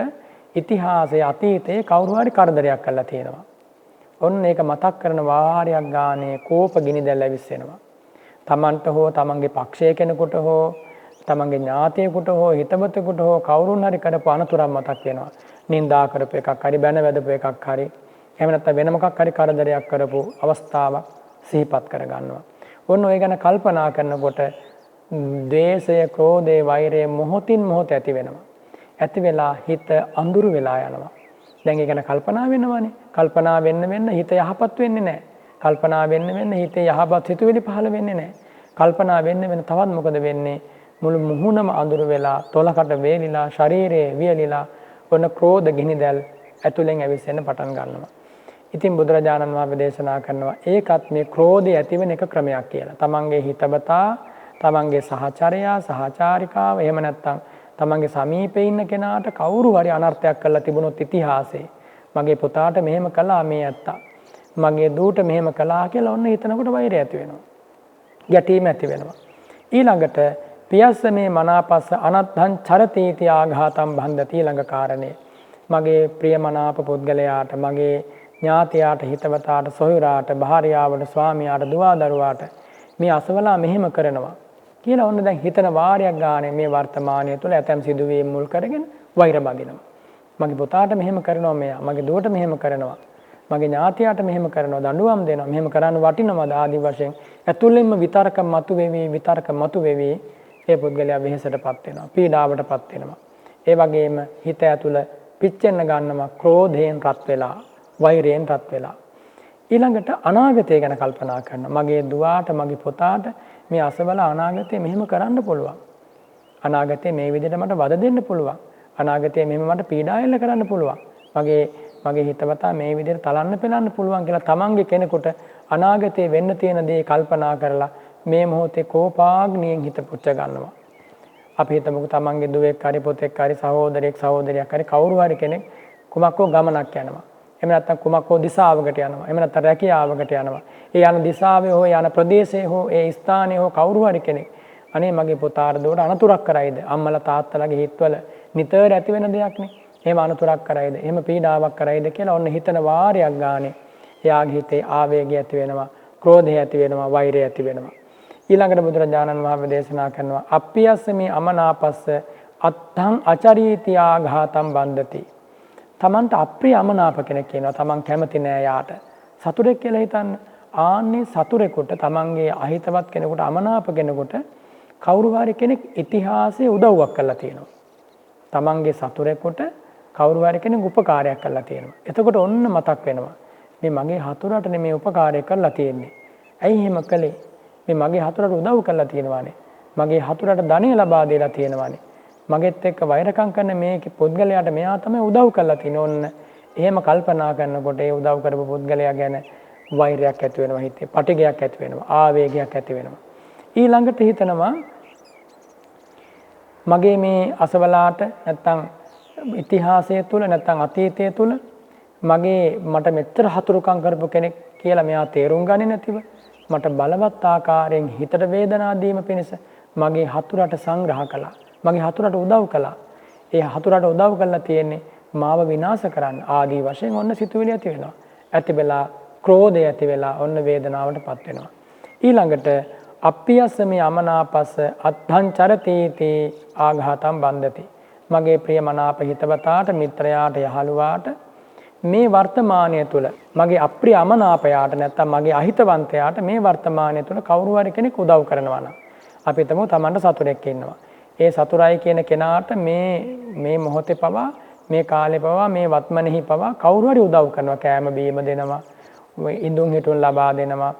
ඉතිහාසයේ අතීතයේ කවුරු හරි කරදරයක් කළා තියෙනවා. ඔන්න ඒක මතක් කරන වාරයක් ගානේ කෝප ගිනි දැල් ඇවිස්සෙනවා. තමන්ට හෝ තමන්ගේ පක්ෂයේ කෙනෙකුට හෝ තමන්ගේ ඥාතියෙකුට හෝ හිතවතෙකුට හෝ කවුරුන් හරි කරපු අනතුරක් මතක් වෙනවා. නින්දා කරපු එකක් හරි, බැන වැදපු එකක් හරි, එහෙම නැත්නම් වෙන මොකක් හරි කරදරයක් කරපු අවස්ථාවක් සිහිපත් කරගන්නවා. ඔන්න ඔය ගැන කල්පනා කරනකොට ද්වේෂය, ක්‍රෝධය, වෛරය මොහොතින් මොහොත ඇති වෙනවා. ඇති වෙලා හිත අඳුරු වෙලා යනවා. දැන් ඒ ගැන කල්පනා වෙනවනේ. කල්පනා වෙන්න හිත යහපත් වෙන්නේ නැහැ. කල්පනා වෙන්න හිතේ යහපත් හිතුවිලි පහළ වෙන්නේ නැහැ. කල්පනා වෙන්න තවත් මොකද වෙන්නේ? මුළු මුහුණම අඳුරු වෙලා, තොලකට වේලිලා, ශරීරයේ වියලිලා ඔන්න ක්‍රෝධ ගිනිදැල් ඇතුලෙන් ඇවිස්සෙන්න පටන් ගන්නවා. ඉතින් බුදුරජාණන් වහන්සේ දේශනා කරනවා ඒකත් මේ ක්‍රෝධය ඇතිවෙන එක ක්‍රමයක් කියලා. තමන්ගේ හිතවතා, තමන්ගේ සහචරයා, සහචාරිකාව, එහෙම නැත්නම් තමන්ගේ සමීපේ ඉන්න කෙනාට කවුරු හරි අනර්ථයක් කරලා තිබුණොත් ඉතිහාසයේ මගේ පුතාට මෙහෙම කළා මේ ඇත්තා, මගේ දූට මෙහෙම කළා කියලා ඔන්න හිතනකොට වෛරය ඇති වෙනවා. ගැටීම ඇති වෙනවා. ඊළඟට පියස්ස මේ මනාපස්ස අනත්තං චරතීති ආඝාතම් බන්ධති. ඊළඟ කාරණේ මගේ ප්‍රියමනාප පුද්ගලයාට, මගේ ඥාතියාට, හිතවතාට, සොයුරාට, භාර්යාවට, ස්වාමියාට, දුවා දරුවාට මේ අසවලා මෙහෙම කරනවා කියලා ඔන්න දැන් හිතන වාරයක් ගානේ මේ වර්තමානයේ තුල ඇතම් සිදුවීම් මුල් කරගෙන වෛර බඳිනවා. මගේ පුතාට මෙහෙම කරනවා මෙයා, මගේ දුවට මෙහෙම කරනවා, මගේ ඥාතියාට මෙහෙම කරනවා, දඬුවම් දෙනවා, මෙහෙම කරන්න වටිනවද ආදි වශයෙන් ඇතුළෙන්ම විතර්ක මතුවේවි ඒ පුද්ගලයා වෙහෙසටපත් වෙනවා, පීඩාවටපත් වෙනවා. ඒ වගේම හිත ඇතුළ පිච්චෙන්න ගන්නවා ක්‍රෝධයෙන් රත් වෙලා, වෛරයෙන් රත් වෙලා. ඊළඟට අනාගතය ගැන කල්පනා කරනවා. මගේ දුවාට, මගේ පුතාට මේ අසවල අනාගතේ මෙහෙම කරන්න පුළුවන්. අනාගතේ මේ විදිහට මට වද දෙන්න පුළුවන්. අනාගතේ මෙහෙම මට පීඩා එල්ල කරන්න පුළුවන්. මගේ හිතවතා මේ විදිහට තලන්න පෙලන්න පුළුවන් කියලා තමන්ගේ කෙනෙකුට අනාගතේ වෙන්න තියෙන දේ කල්පනා කරලා මේ මොහොතේ කෝපාග්නියෙන් හිත පුච්ච ගන්නවා. අපි හිතමුකෝ තමන්ගේ දුවෙක් හරි, පුතෙක් හරි, සහෝදරයෙක්, සහෝදරියක් හරි කවුරු හරි කෙනෙක් කුමක් හෝ ගමනක් යනවා. එහෙම නැත්නම් කුමක් හෝ දිශාවකට යනවා. එහෙම නැත්නම් රැකියාවකට යනවා. ඒ යන දිශාවේ හෝ යන ප්‍රදේශයේ හෝ ඒ ස්ථානයේ හෝ කවුරු හරි කෙනෙක් අනේ මගේ පුතාට දුවට අනතුරක් කරයිද? අම්මලා තාත්තලාගේ හිතවල නිතර ඇති වෙන දෙයක් නේ. එහෙම අනතුරක් කරයිද? එහෙම පීඩාවක් කරයිද කියලා ඔන්න හිතන වාරයක් ගානේ එයාගේ හිතේ ආවේගය ඇති වෙනවා, ක්‍රෝධය ඇති වෙනවා, වෛරය ඇති වෙනවා. ඊළඟට බුදුරජාණන් වහන්සේ දේශනා කරනවා අප්පියස්ස මේ අමනාපස්ස අත්තං අචරීති ආඝාතම් බන්ධති. තමන්ට අප්‍රිය අමනාප කෙනෙක් කියනවා. තමන් කැමති නෑ යාට. සතුරෙක් කියලා හිතන්න. ආන්නේ සතුරෙකුට තමන්ගේ අහිතවත් කෙනෙකුට අමනාප කෙනෙකුට කවුරු හරි කෙනෙක් ඉතිහාසයේ උදව්වක් කරලා තියෙනවා. තමන්ගේ සතුරෙකුට කවුරු හරි කෙනෙක් උපකාරයක් කරලා තියෙනවා. එතකොට ඔන්න මතක් වෙනවා. මේ මගේ හතුරට මේ උපකාරය කරලා තියෙන්නේ. ඇයි එහෙම කළේ? මේ මගේ හතුරට උදව් කරලා තියෙනවානේ. මගේ හතුරට ධනෙ ලබා දීලා තියෙනවානේ. මගෙත් එක්ක වෛරකම් කරන මේ පුද්ගලයාට මෙයා තමයි උදව් කරලා තියෙන්නේ. ඔන්න එහෙම කල්පනා කරනකොට ඒ උදව් කරපු පුද්ගලයා ගැන වෛරයක් ඇති වෙනවා හිතේ. පටිඝයක් ඇති වෙනවා. ආවේගයක් ඇති වෙනවා. ඊළඟට හිතනවා මගේ මේ අසවලාට නැත්තම් ඉතිහාසය තුල නැත්තම් අතීතය තුල මට මෙච්චර හතුරුකම් කරපු කෙනෙක් කියලා මෙයා තේරුම් ගන්නේ නැතිව මට බලවත් ආකාරයෙන් හිතට වේදනා දීම පිණිස මගේ හතුරට සංග්‍රහ කළා. මගේ හතුරට උදව් කළා. ඒ හතුරට උදව් කළා තියෙන්නේ මාව විනාශ කරන්න. ආදී වශයෙන් ඔන්න සිතුවිලි ඇති වෙනවා. ඇති වෙලා ක්‍රෝධය ඇති වෙලා ඔන්න වේදනාවටපත් වෙනවා. ඊළඟට අප්පියස්ස මේ අමනාපස්ස අත්ථං චරතීති ආඝාතම් බන්ධති. මගේ ප්‍රියමනාප හිතවතාට මිත්‍රයාට යහළුවාට මේ වර්තමානය තුල මගේ අප්‍රිය අමනාපයාට නැත්තම් මගේ අහිතවන්තයාට මේ වර්තමානය තුල කවුරු හරි කෙනෙක් උදව් කරනවා නම් අපි හිතමු Tamanට සතුරෙක් ඉන්නවා. ඒ සතුරයි කියන කෙනාට මේ මොහොතේ පවා මේ කාලේ පවා මේ වත්මනෙහි පවා කවුරු හරි උදව් කරනවා. කෑම බීම දෙනවා, ඉඳුන් හිටුන් ලබා දෙනවා,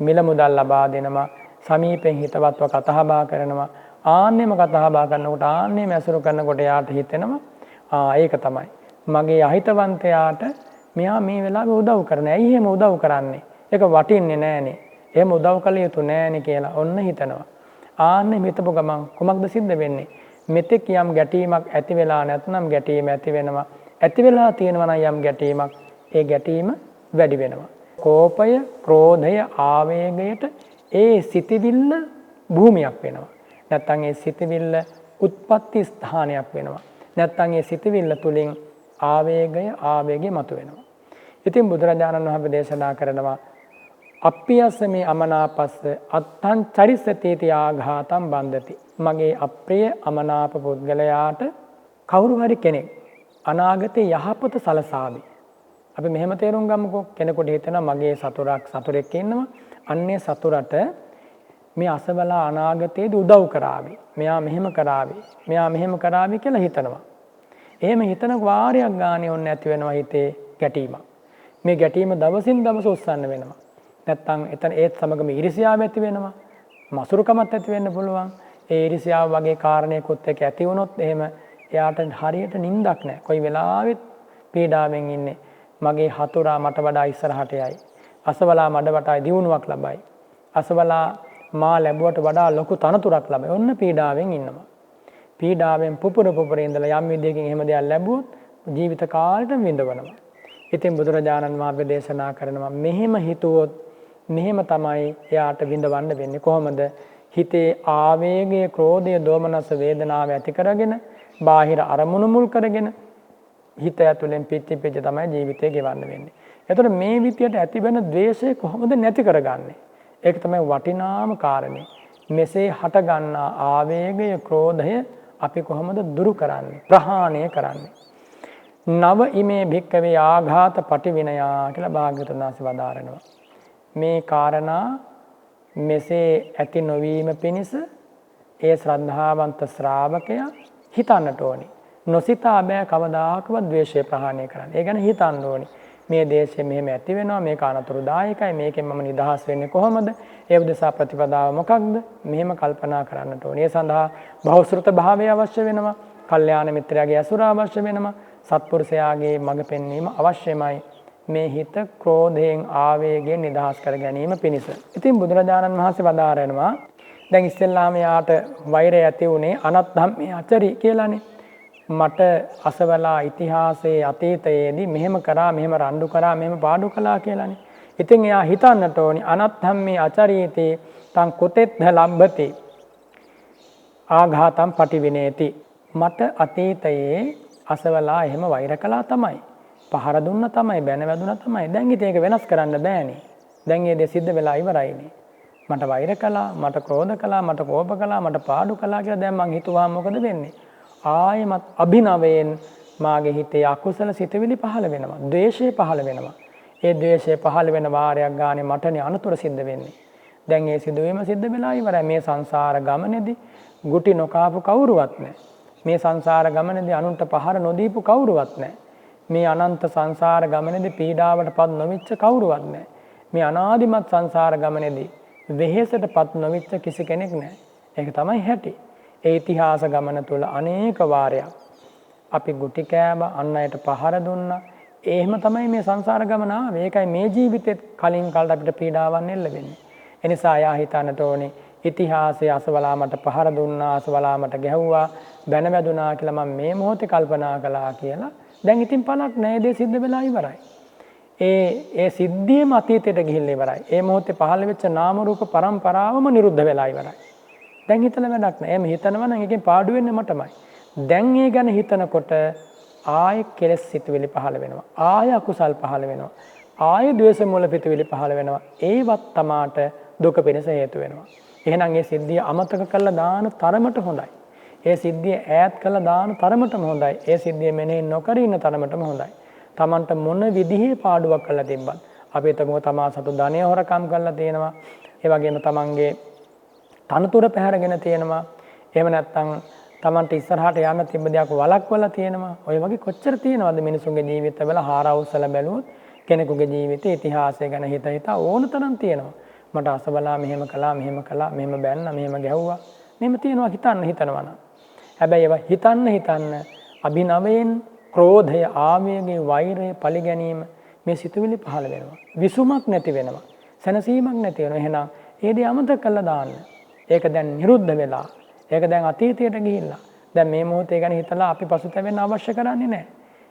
මිල මුදල් ලබා දෙනවා, සමීපෙන් හිතවත්ව කතා බහ කරනවා. ආන්නෙම කතා බහ කරනකොට ආන්නෙම ඇසුරු කරනකොට යාට හිතෙනවා ඒක තමයි මගේ අහිතවන්තයාට මෙයා මේ වෙලාවේ උදව් කරන්නේ. ඇයි එහෙම උදව් කරන්නේ? ඒක වටින්නේ නෑනේ. එහෙම උදව් කළ යුතු නෑනේ කියලා ඔන්න හිතනවා. ආන්නේ හිතපු ගමන් කොමක්ද සිද්ධ වෙන්නේ? මෙතෙක් යම් ගැටීමක් ඇති වෙලා නැත්නම් ගැටීම ඇති වෙනවා. ඇති වෙලා තියෙනවා නම් යම් ගැටීමක් ඒ ගැටීම වැඩි වෙනවා. කෝපය, ක්‍රෝධය, ආවේගයට ඒ සිතිවිල්ල භූමියක් වෙනවා. නැත්නම් ඒ සිතිවිල්ල උත්පත්ති ස්ථානයක් වෙනවා. නැත්නම් ඒ සිතිවිල්ල තුලින් ආවේගය මතුවෙනවා. ඉතින් බුදුරජාණන් වහන්සේ දේශනා කරනවා අප්පියස්ස මේ අමනාපස්ස අත්තං චරිස්සතීති ආඝාතම් බන්ධති. මගේ අප්‍රිය අමනාප පුද්ගලයාට කවුරු හරි කෙනෙක් අනාගතේ යහපත සලසාවි. අපි මෙහෙම තේරුම් ගමුකෝ. කෙනෙකුට හිතෙනවා මගේ සතුරෙක් ඉන්නවා. අන්නේ සතුරට මේ අසවලා අනාගතයේදී උදව් කරાવી. මෙයා මෙහෙම කරાવી කියලා හිතනවා. එහෙම හිතන වාරයක් ගානේ ඔන්න ඇති වෙනවා හිතේ ගැටීමක්. මේ ගැටීම දවසින් දවස උස්සන්න වෙනවා. නැත්තම් එතන ඒත් සමගම ඊර්ෂ්‍යාව ඇති වෙනවා. මසුරුකමත් ඇති වෙන්න පුළුවන්. ඒ ඊර්ෂ්‍යාව වගේ කාරණේකුත් එක්ක ඇති වුණොත් එහෙම එයාට හරියට නිින්දක් නැහැ. කොයි වෙලාවෙත් පීඩාවෙන් ඉන්නේ. මගේ හතුරා මට වඩා ඉස්සරහට යයි. අසවලා මඩ වටා දියුණුවක් ලබයි. අසවලා මා ලැබුවට වඩා ලොකු තනතුරක් ලබයි. ඔන්න පීඩාවෙන් ඉන්නවා. පීඩාවෙන් පුපුර ඉඳලා යම් විදියකින් එහෙම දෙයක් ලැබුවොත් ජීවිත කාලෙටම විඳවනවා. ඉතින් බුදුරජාණන් වහන්සේ දේශනා කරනවා මෙහෙම හිතුවොත් මෙහෙම තමයි එයාට විඳවන්න වෙන්නේ. කොහොමද? හිතේ ආවේගය, ක්‍රෝධය, දෝමනස, වේදනාව ඇති කරගෙන, බාහිර අරමුණු මුල් කරගෙන හිත ඇතුලෙන් පිච්චි තමයි ජීවිතේ ගෙවන්න වෙන්නේ. එතකොට මේ විදියට ඇති වෙන ද්වේෂය කොහොමද නැති කරගන්නේ? ඒක තමයි වටිනාම කාරණේ. මෙසේ හට ගන්නා ආවේගය, ක්‍රෝධය අපි කොහොමද දුරු කරන්නේ? ප්‍රහාණය කරන්නේ? නව ඉමේ භික්කවේ ආඝාත පටිවිනයා කියලා භාග්‍යවතුන් වහන්සේ වදාරනවා. මේ කාරණා මෙසේ ඇති නොවීම පිණිස ඒ ශ්‍රද්ධාවන්ත ශ්‍රාවකයා හිතන්නට ඕනි. නොසිතා බෑ කවදාකවත් ද්වේෂය ප්‍රහාණය කරන්න. ඒ ගැන හිතන්න ඕනි. මේ දේශය මෙහෙම ඇති වෙනවා, මේක අනතුරුදායකයි, මේකෙන් මම නිදහස් වෙන්නේ කොහොමද? ඒ උදෙසා ප්‍රතිපදාව මොකක්ද? මෙහෙම කල්පනා කරන්නට ඕනේ. ඒ සඳහා බහුශ්‍රත භාවය අවශ්‍ය වෙනවා. කල්යාණ මිත්‍රයාගේ ඇසුර අවශ්‍ය වෙනවා. සත්පුරුෂයාගේ මඟ පෙන්වීම අවශ්‍යමයි. මේ හිත ක්‍රෝධයෙන්, ආවේගයෙන් නිදහස් කර ගැනීම පිණිස. ඉතින් බුදුරජාණන් වහන්සේ වදාරනවා දැන් ඉස්සෙල්ලාම යාට වෛරය ඇති උනේ අනත්ධම්මේ අචරි කියලානේ. මට අසවලා ඉතිහාසයේ අතීතයේදී මෙහෙම කරා, මෙහෙම රණ්ඩු කරා, මෙහෙම පාඩු කළා කියලානේ. ඉතින් එයා හිතන්නට ඕනි අනත්ධම්මේ අචරීති තං කුතෙත්ථ ලබ්බති ආඝාතම් පටිවිනේති. මට අතීතයේ අසවලා එහෙම වෛර කළා තමයි. පහර දුන්න තමයි, බැන වැදුනා තමයි. දැන් ඉතින් ඒක වෙනස් කරන්න බෑනේ. දැන් මේ දේ සිද්ධ වෙලා ඉවරයිනේ. මට වෛර කළා, මට ක්‍රෝධ කළා, මට කෝප කළා, මට පාඩු කළා කියලා දැන් මං හිතුවා මොකද වෙන්නේ? ආයෙමත් අභිනවයෙන් මාගේ හිතේ අකුසල සිතවිලි පහළ වෙනවා. ද්වේෂය පහළ වෙනවා. ඒ ද්වේෂය පහළ වෙන වාරයක් ගානේ මටනේ අනතුරු සිද්ධ වෙන්නේ. දැන් මේ සිදුවීම සිද්ධ වෙලා ඉවරයි. මේ සංසාර ගමනේදී ගුටි නොකාපු කවුරුවත් නැහැ. මේ සංසාර ගමනේදී අනුන්ට පහර නොදීපු කවුරුවත් නැහැ. මේ අනන්ත සංසාර ගමනේදී පීඩාවටපත් නොවිච්ච කවුරුවත් නැහැ. මේ අනාදිමත් සංසාර ගමනේදී වෙහෙසටපත් නොවිච්ච කිසි කෙනෙක් නැහැ. ඒක තමයි හැටි. ඒ ඉතිහාස ගමන තුළ අනේක වාරයක් අපි ගුටි කෑවා, අන් අයට පහර දුන්නා. එහෙම තමයි මේ සංසාර ගමන ආවේ. ඒකයි මේ ජීවිතෙත් කලින් කලට අපිට පීඩාවන් එල්ල වෙන්නේ. ඒ නිසා යා හිතන්නට ඕනේ ඉතිහාසයේ අසවලා මට පහර දුන්නා, අසවලා මට ගැහුවා, බැන වැදුනා කියලා මම මේ මොහොතේ කල්පනා කළා කියලා. දැන් ඉතින් පළක් නැහැ. ඒ දේ සිද්ධ වෙලා ඉවරයි. ඒ සිද්ධියම අතීතයට ගිහිල්ලා ඉවරයි. ඒ මොහොතේ පහළ වෙච්ච නාම රූප පරම්පරාවම නිරුද්ධ වෙලා ඉවරයි. දැන් හිතලා වැඩක් නැහැ. එහෙම හිතනවා නම් එකෙන් පාඩු වෙන්නේ මටමයි. දැන් ඒ ගැන හිතනකොට ආයෙ කෙලෙස් සිතුවිලි පහළ වෙනවා. ආයෙ අකුසල් පහළ වෙනවා. ආයෙ ද්වේෂ මූල පිටවිලි පහළ වෙනවා. ඒවත් තමාට දුක පිණිස හේතු වෙනවා. එහෙනම් මේ සිද්ධිය අමතක කරලා දාන තරමට හොඳයි. ඒ සිද්ධිය ඈත් කරලා දාන තරමටම හොඳයි. ඒ සිද්ධිය මෙනෙහි නොකර ඉන්න තරමටම හොඳයි. තමන්ට මොන විදිහේ පාඩුවක් කරලා තිබ්බත් අපි හිතමු තමා සතු ධනය හොරකම් කරලා තියෙනවා. ඒ වගේම තමන්ගේ තනතුර පැහැරගෙන තියෙනවා. එහෙම නැත්නම් තමන්ට ඉස්සරහට යන්න තිබ්බ දෙයක් වළක්වලා තියෙනවා. ඔය වගේ කොච්චර තියෙනවද මිනිසුන්ගේ ජීවිතවල හාරවුස්සලා බැලුවොත් කෙනෙකුගේ ජීවිතේ ඉතිහාසය ගැන හිත ඕන තරම් තියෙනවා. මට අසබලා මෙහෙම කළා, මෙහෙම බැන්නා, මෙහෙම ගැහුවා. මෙහෙම තියෙනවා හිතනවා නම්. හැබැයි ඒවා හිතන්න අභිනවයෙන් ක්‍රෝධය, ආවේගය, වෛරය, පරිගැනීම මේ සිතුවිලි පහළ වෙනවා. විසුමක් නැති වෙනවා. සැනසීමක් නැති වෙනවා. එහෙනම් ඒ දේ අමතක කරලා දාන්න. ඒක දැන් නිරුද්ධ වෙලා. ඒක දැන් අතීතයට ගිහිල්ලා. දැන් මේ මොහොතේ ගැන හිතලා අපි පසුතැවෙන්න අවශ්‍ය කරන්නේ නැහැ.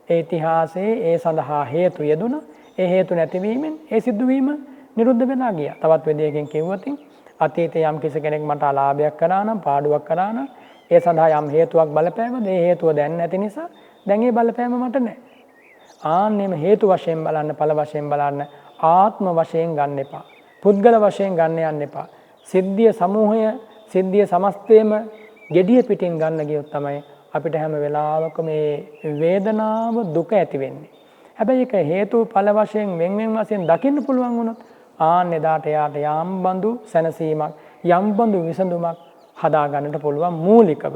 ඒ ඉතිහාසයේ ඒ සඳහා හේතු යෙදුණා. ඒ හේතු නැතිවීමෙන් ඒ සිදුවීම නිරුද්ධ වෙලා ගියා. තවත් විදියකින් කිව්වොත් අතීතයේ යම් කිසි කෙනෙක් මට අලාභයක් කරා නම්, පාඩුවක් කරා නම් ඒ සඳහා යම් හේතුවක් බලපෑවද ඒ හේතුව දැන් නැති නිසා දැන් ඒ බලපෑම මට නැහැ. ආන්නෙම හේතු වශයෙන් බලන්න, ඵල වශයෙන් බලන්න, ආත්ම වශයෙන් ගන්න එපා. පුද්ගල වශයෙන් ගන්න යන්න එපා. සිද්ධිය සමූහය, සිද්ධිය සමස්තයම gediya පිටින් ගන්න ගියොත් තමයි අපිට හැම වෙලාවකම මේ වේදනාව, දුක ඇති වෙන්නේ. හැබැයි ඒක හේතු ඵල වශයෙන් වෙන වශයෙන් දකින්න පුළුවන් වුණොත් ආන්න එදාට යාට යම් බඳු සැනසීමක්, යම් බඳු විසඳුමක් හදා ගන්නට පුළුවන් මූලිකව.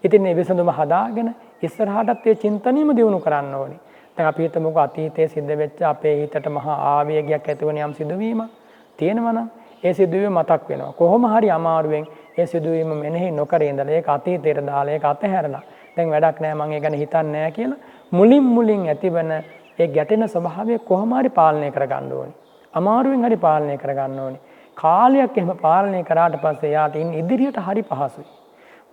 ඉතින් මේ විසඳුම හදාගෙන ඉස්සරහටත් ඒ චින්තනයම දියුණු කරන්න ඕනේ. දැන් අපි හිතමුකෝ අතීතයේ සිද්ධ වෙච්ච අපේ හිතට මහා ආවේගයක් ඇතිවන යම් සිදුවීමක් තියෙනවා නම් ඒ සිදුවීම මතක් වෙනවා. කොහොම හරි අමාරුවෙන් ඒ සිදුවීම මෙනෙහි නොකර ඉඳලා ඒක අතීතයට දාලා ඒක අතහැරලා දැන් වැඩක් නැහැ මම ඒ ගැන හිතන්නේ නැහැ කියලා මුලින් ඇතිවන ඒ ගැටෙන ස්වභාවය කොහොම හරි පාලනය කරගන්න ඕනේ. අමාරුවෙන් හරි පාලනය කරගන්න ඕනේ. කාලයක් එහෙම පාලනය කරාට පස්සේ යාට ඉදිරියට හරි පහසුයි.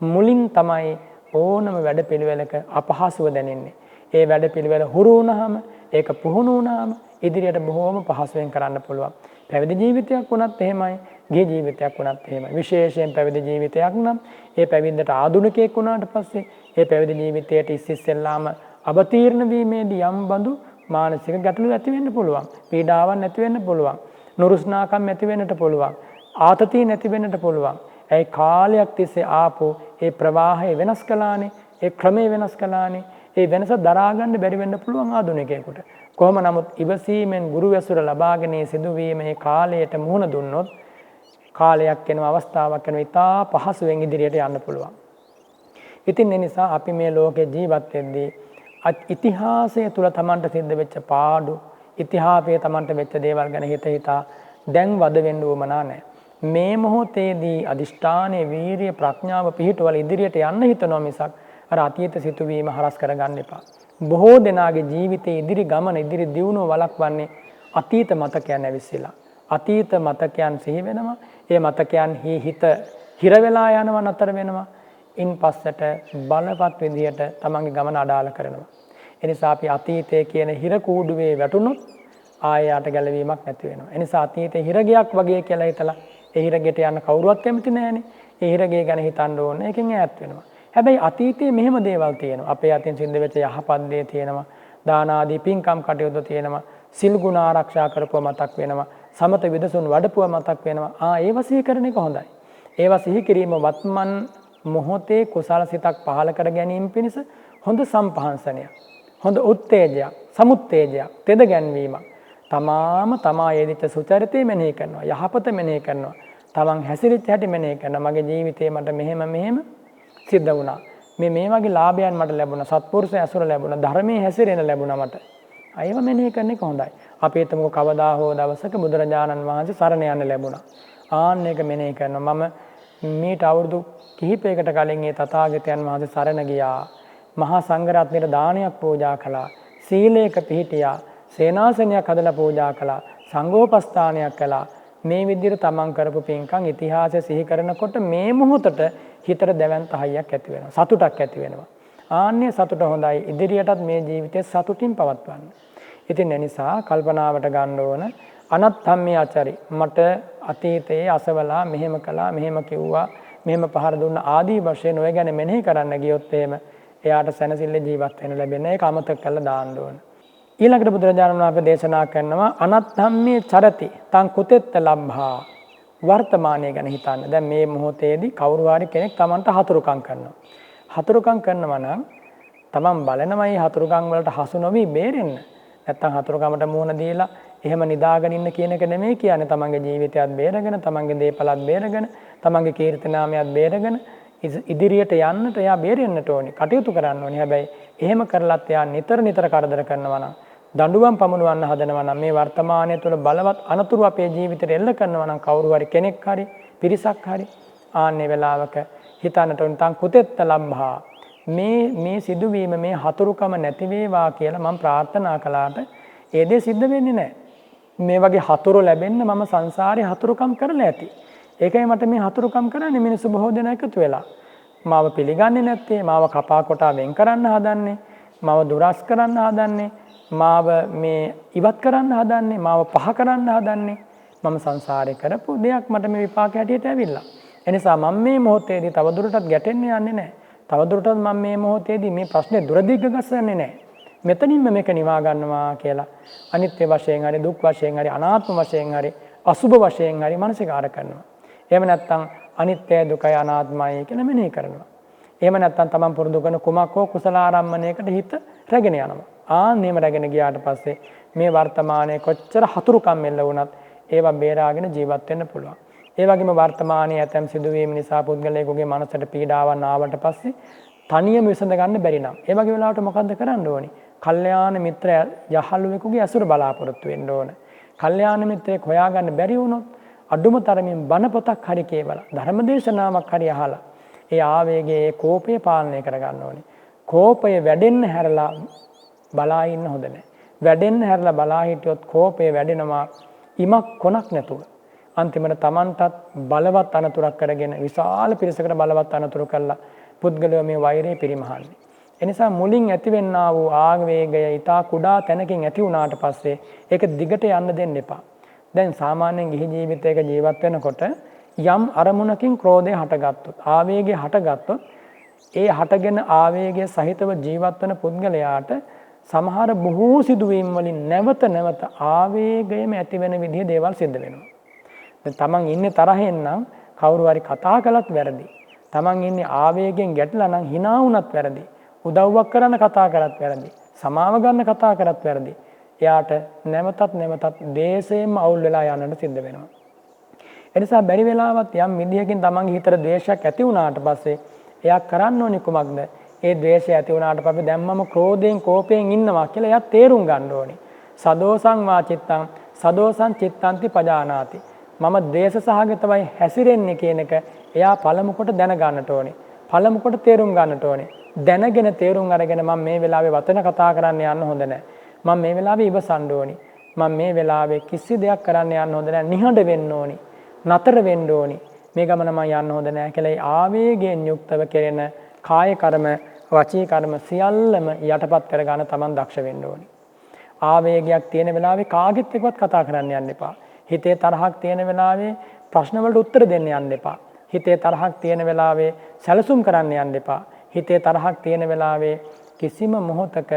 මුලින් තමයි ඕනම වැඩපිළිවෙලක අපහසුව දැනෙන්නේ. ඒ වැඩපිළිවෙල හුරු වුණාම, ඒක පුහුණු වුණාම ඉදිරියට බොහෝම පහසුවෙන් කරන්න පුළුවන්. පැවිදි ජීවිතයක් වුණත් එහෙමයි, ගිහි ජීවිතයක් වුණත් එහෙමයි. විශේෂයෙන් පැවිදි ජීවිතයක් නම් ඒ පැවිද්දට ආධුනිකයෙක් වුණාට පස්සේ ඒ පැවිදි ජීවිතයට ඉස්සෙල්ලාම අවතීර්ණ වීමේදී යම් බඳු මානසික ගැටලු ඇති වෙන්න පුළුවන්. පීඩාවන් ඇති වෙන්න පුළුවන්. නුරුස්නාකම් ඇති වෙන්නට පුළුවන්. ආතතිය නැති වෙන්නට පුළුවන්. ඒ කාලයක් තිස්සේ ආපු ඒ ප්‍රවාහය වෙනස් කළානේ, ඒ ක්‍රමය වෙනස් කළානේ. ඒ වෙනස දරා ගන්න බැරි වෙන්න පුළුවන් ආධුනිකයෙකුට. කොහොම නමුත් ඉවසීමෙන් ගුරු වැසුර ලබාගෙන සිදුවීම මේ කාලයට මුහුණ දුන්නොත් කාලයක් වෙනවා, අවස්ථාවක් වෙනවා, ඉතා පහසුවෙන් ඉදිරියට යන්න පුළුවන්. ඉතින් ඒ නිසා අපි මේ ලෝකේ ජීවත් වෙද්දී ඉතිහාසය තුල Tamanට සිද්ධ වෙච්ච පාඩු, ඉතිහාසයේ Tamanට වෙච්ච දේවල් ගැන හිතා දැන් වද වෙන්න උවමනා නැහැ. මේ මොහොතේදී අදිෂ්ඨානයේ වීරිය ප්‍රඥාව පිහිටවල ඉදිරියට යන්න හිතනවා මිසක් අර අතීත සිතුවීම හරස් කරගන්න එපා. බොහෝ දෙනාගේ ජීවිතයේ ඉදිරි ගමන, ඉදිරි දියුණුව වළක්වන්නේ අතීත මතකයන් ඇවිස්සලා. අතීත මතකයන් සිහි වෙනවා. ඒ මතකයන් හිත හිර වෙලා යනවා, නතර වෙනවා. ඉන් පස්සට බලවත් විදියට තමන්ගේ ගමන අඩාල කරනවා. ඒ නිසා අපි අතීතයේ කියන හිර කූඩුවේ වැටුනොත් ආයෙ යට ගැලවීමක් නැති වෙනවා. ඒ නිසා අතීතේ හිරගයක් වගේ කියලා හිතලා ඒ හිරගෙට යන්න කවුරුවත් කැමති නැහැනේ. ඒ හිරගේ ගැන හිතන්න ඕනේ. ඒකෙන් ඈත් වෙනවා. හැබැයි අතීතයේ මෙහෙම දේවල් තියෙනවා. අපේ අතින් සිද්ධ වෙච්ච යහපත් දේ තියෙනවා. දාන ආදී පින්කම් කටයුතු තියෙනවා. සිල් ගුණ ආරක්ෂා කරපුව මතක් වෙනවා. සමත විදසුන් වඩපුව මතක් වෙනවා. ඒව සිහි කරන එක හොඳයි. ඒවා සිහි කිරීම වත්මන් මොහොතේ කුසල සිතක් පහළ කර ගැනීම පිණිස හොඳ සම්පහන්සනයක්. හොඳ උත්තේජයක්, සමුත්තේජයක්, තෙද ගැන්වීමක්. තමා යෙදිච්ච සුචරිතය මෙනෙහි කරනවා. යහපත මෙනෙහි කරනවා. තමන් හැසිරිච්ච හැටි මෙනෙහි කරනවා. මගේ ජීවිතේ මට මෙහෙම සිද්ධ වුණා. මේ වගේ ලාභයන් මට ලැබුණා. සත්පුරුෂ ඇසුර ලැබුණා. ධර්මයේ හැසිරෙන ලැබුණා මට. ඒව මෙනෙහි කරන එක හොඳයි. අපි හිතමුකෝ කවදා හෝ දවසක බුදුරජාණන් වහන්සේ සරණ යන්න ලැබුණා. ආන්න එක මෙනෙහි කරනවා. මම මීට අවුරුදු කිහිපයකට කලින් ඒ තථාගතයන් වහන්සේ සරණ ගියා. මහා සංඝරත්නයට දානයක් පූජා කළා. සීලයක පිහිටියා. සේනාසනයක් හදලා පූජා කළා. සංඝෝපස්ථානයක් කළා. මේ විදිහට තමන් කරපු පින්කම් ඉතිහාසය සිහි කරනකොට මේ මොහොතට හිතට දැවැන්ත හයියක් ඇති වෙනවා. සතුටක් ඇති වෙනවා. ආන්නේ සතුට හොඳයි. ඉදිරියටත් මේ ජීවිතේ සතුටින් පවත්වන්න. ඉතින් ඒ නිසා කල්පනාවට ගන්න ඕන අනත්තම්මේ ආචාරි මට අතීතයේ අසවලා මෙහෙම කළා, මෙහෙම කිව්වා, මෙහෙම පහර දුන්න ආදී වශයෙන් ඔය ගැන මෙනෙහි කරන්න ගියොත් එහෙම එයාට සැනසෙල්ල ජීවත් වෙන්න ලැබෙන්නේ. ඒක අමතක කරලා දාන්න ඕන. ඊළඟට බුදුරජාණන් වහන්සේ දේශනා කරනවා අනත්තම්මේ චරති තං කුතෙත්ත ලබ්භා. වර්තමානයේ ගැන හිතන්න. දැන් මේ මොහොතේදී කවුරු හරි කෙනෙක් Tamanට හතුරුකම් කරනවා. හතුරුකම් කරනවා නම් Taman බලනමයි හතුරුකම් වලට හසු නොවි බේරෙන්න. නැත්තම් හතුරුකමට මුහුණ දීලා එහෙම නිදාගෙන ඉන්න කියන එක නෙමෙයි කියන්නේ. Tamanගේ ජීවිතයත් බේරගෙන, Tamanගේ දේපලත් බේරගෙන, Tamanගේ කීර්තනාමයත් බේරගෙන ඉදිරියට යන්නට එයා බේරෙන්නට ඕනේ. කටයුතු කරන්න ඕනේ. හැබැයි එහෙම කරලත් එයා නිතර කරදර කරනවා නම් දඬුවම් පමුණවන්න හදනවා නම් මේ වර්තමානයේ තුල බලවත් අනතුරු අපේ ජීවිතේට එල්ල කරනවා නම් කවුරු හරි කෙනෙක් හරි පිරිසක් හරි ආන්නේ වෙලාවක හිතන්නට උන් තන් කුතෙත්ත ලම්භා මේ සිදුවීම මේ හතුරුකම නැති වේවා කියලා මම ප්‍රාර්ථනා කළාට ඒ දේ සිද්ධ වෙන්නේ නැහැ. මේ වගේ හතුරු ලැබෙන්න මම සංසාරේ හතුරුකම් කරලා ඇති. ඒකයි මට මේ හතුරුකම් කරන්නේ මිනිස්සු බොහෝ දෙනා එකතු වෙලා. මාව පිළිගන්නේ නැත්තේ, මාව කපා කොටා වෙන් කරන්න හදන්නේ, මාව දුරස් කරන්න හදන්නේ, මාව මේ ඉවත් කරන්න හදන්නේ, මාව පහ කරන්න හදන්නේ. මම සංසාරේ කරපු දෙයක් මට මේ විපාක හැටියට ඇවිල්ලා. එනිසා මම මේ මොහොතේදී තවදුරටත් ගැටෙන්න යන්නේ නැහැ. තවදුරටත් මම මේ මොහොතේදී මේ ප්‍රශ්නේ දුරදිග ගසන්නේ නැහැ. මෙතනින්ම මේක නිවා ගන්නවා කියලා අනිත්‍ය වශයෙන් හරි දුක් වශයෙන් හරි අනාත්ම වශයෙන් හරි අසුභ වශයෙන් හරි මානසිකාර කරනවා. එහෙම නැත්නම් අනිත්‍ය දුකයි අනාත්මයි කියලා මෙනෙහි කරනවා. එහෙම නැත්නම් තමන් පුරුදු කරන කුමක් හෝ කුසල ආරම්මණයකට හිත රැගෙන යනවා. ආන්නේම රැගෙන ගියාට පස්සේ මේ වර්තමානයේ කොච්චර හතුරුකම් එල්ල වුණත් ඒවා බේරාගෙන ජීවත් වෙන්න පුළුවන්. ඒ වගේම වර්තමානයේ ඇතැම් සිදුවීම් නිසා පුද්ගලයෙකුගේ මනසට පීඩාවන් ආවට පස්සේ තනියම විසඳ ගන්න බැරි නම් ඒ වගේ වෙලාවට මොකද්ද කරන්න ඕනේ? කල්යාණ මිත්‍ර යහළුවෙකුගේ ඇසුර බලාපොරොත්තු වෙන්න ඕන. කල්යාණ මිත්‍රයෙක් හොයාගන්න බැරි වුණොත් අඩුම තරමින් බණ පොතක් හරි කියවලා ධර්මදේශනාවක් හරි අහලා ඒ ආවේගයේ කෝපය පාලනය කරගන්න ඕනේ. කෝපය වැඩෙන්න හැරලා බලා ඉන්න හොඳ නැහැ. වැඩෙන්න හැරලා බලා හිටියොත් කෝපය වැඩෙනවා ඉමක් කොනක් නැතුව. අන්තිමට Tamanටත් බලවත් අනතුරක් කරගෙන විශාල පිරිසකට බලවත් අනතුරු කළා පුද්ගලයා මේ වෛරය පරිමහන්නේ. එනිසා මුලින් ඇතිවෙන්නා වූ ආවේගය ඊටා කුඩා තැනකින් ඇති වුණාට පස්සේ ඒක දිගට යන්න දෙන්න එපා. දැන් සාමාන්‍යයෙන් ගිහි ජීවිතයක ජීවත් වෙනකොට යම් අරමුණකින් ක්‍රෝධය හටගත්තොත් ආවේගය හටගත්තොත් ඒ හටගෙන ආවේගය සහිතව ජීවත් වෙන පුද්ගලයාට සමහර බොහෝ සිදුවීම් වලින් නැවත ආවේගයම ඇති වෙන විදිහේ දේවල් සිද්ධ වෙනවා. දැන් තමන් ඉන්නේ තරහෙන් නම් කවුරු හරි කතා කළත් වැරදි. තමන් ඉන්නේ ආවේගයෙන් ගැටලා නම් hina වුණත් වැරදි. උදව්වක් කරන්න කතා කරත් වැරදි. සමාව ගන්න කතා කරත් වැරදි. එයාට නැවතත් දේශයෙන්ම අවුල් වෙලා යන්නට සිද්ධ වෙනවා. එනිසා බැරි වෙලාවත් යම් විදියකින් තමන්ගේ හිතට ද්වේෂයක් ඇති වුණාට පස්සේ එයා කරන්න ඕනේ කුමක්ද? ඒ ද්වේෂය ඇති වුණාට පස්සේ දැන් මම ක්‍රෝධයෙන් කෝපයෙන් ඉන්නවා කියලා එයා තේරුම් ගන්න ඕනේ. සදෝසං වාචිත්තං සදෝසං චිත්තන්ති පජානාති. මම ද්වේෂ සහගතවයි හැසිරෙන්නේ කියන එක එයා පළමු කොට දැන ගන්නට ඕනේ. පළමු කොට තේරුම් ගන්නට ඕනේ. දැනගෙන තේරුම් අරගෙන මම මේ වෙලාවේ වචන කතා කරන්න යන්න හොඳ නැහැ. මම මේ වෙලාවේ ඉවසන්න ඕනි. මම මේ වෙලාවේ කිසි දෙයක් කරන්න යන්න හොඳ නැහැ. නිහඬ වෙන්න ඕනි. නතර වෙන්න ඕනි. මේ ගමන මම යන්න හොඳ නැහැ කියලා ඒ ආවේගයෙන් යුක්තව කෙරෙන කාය කර්ම, වචී කර්ම සියල්ලම යටපත් කර ගන්න තමන් දක්ෂ වෙන්න ඕනි. ආවේගයක් තියෙන වෙලාවේ කාගෙත් එක්කවත් කතා කරන්න යන්න එපා. හිතේ තරහක් තියෙන වෙලාවේ ප්‍රශ්න වලට උත්තර දෙන්න යන්න එපා. හිතේ තරහක් තියෙන වෙලාවේ සැලසුම් කරන්න යන්න එපා. හිතේ තරහක් තියෙන වෙලාවේ කිසිම මොහොතක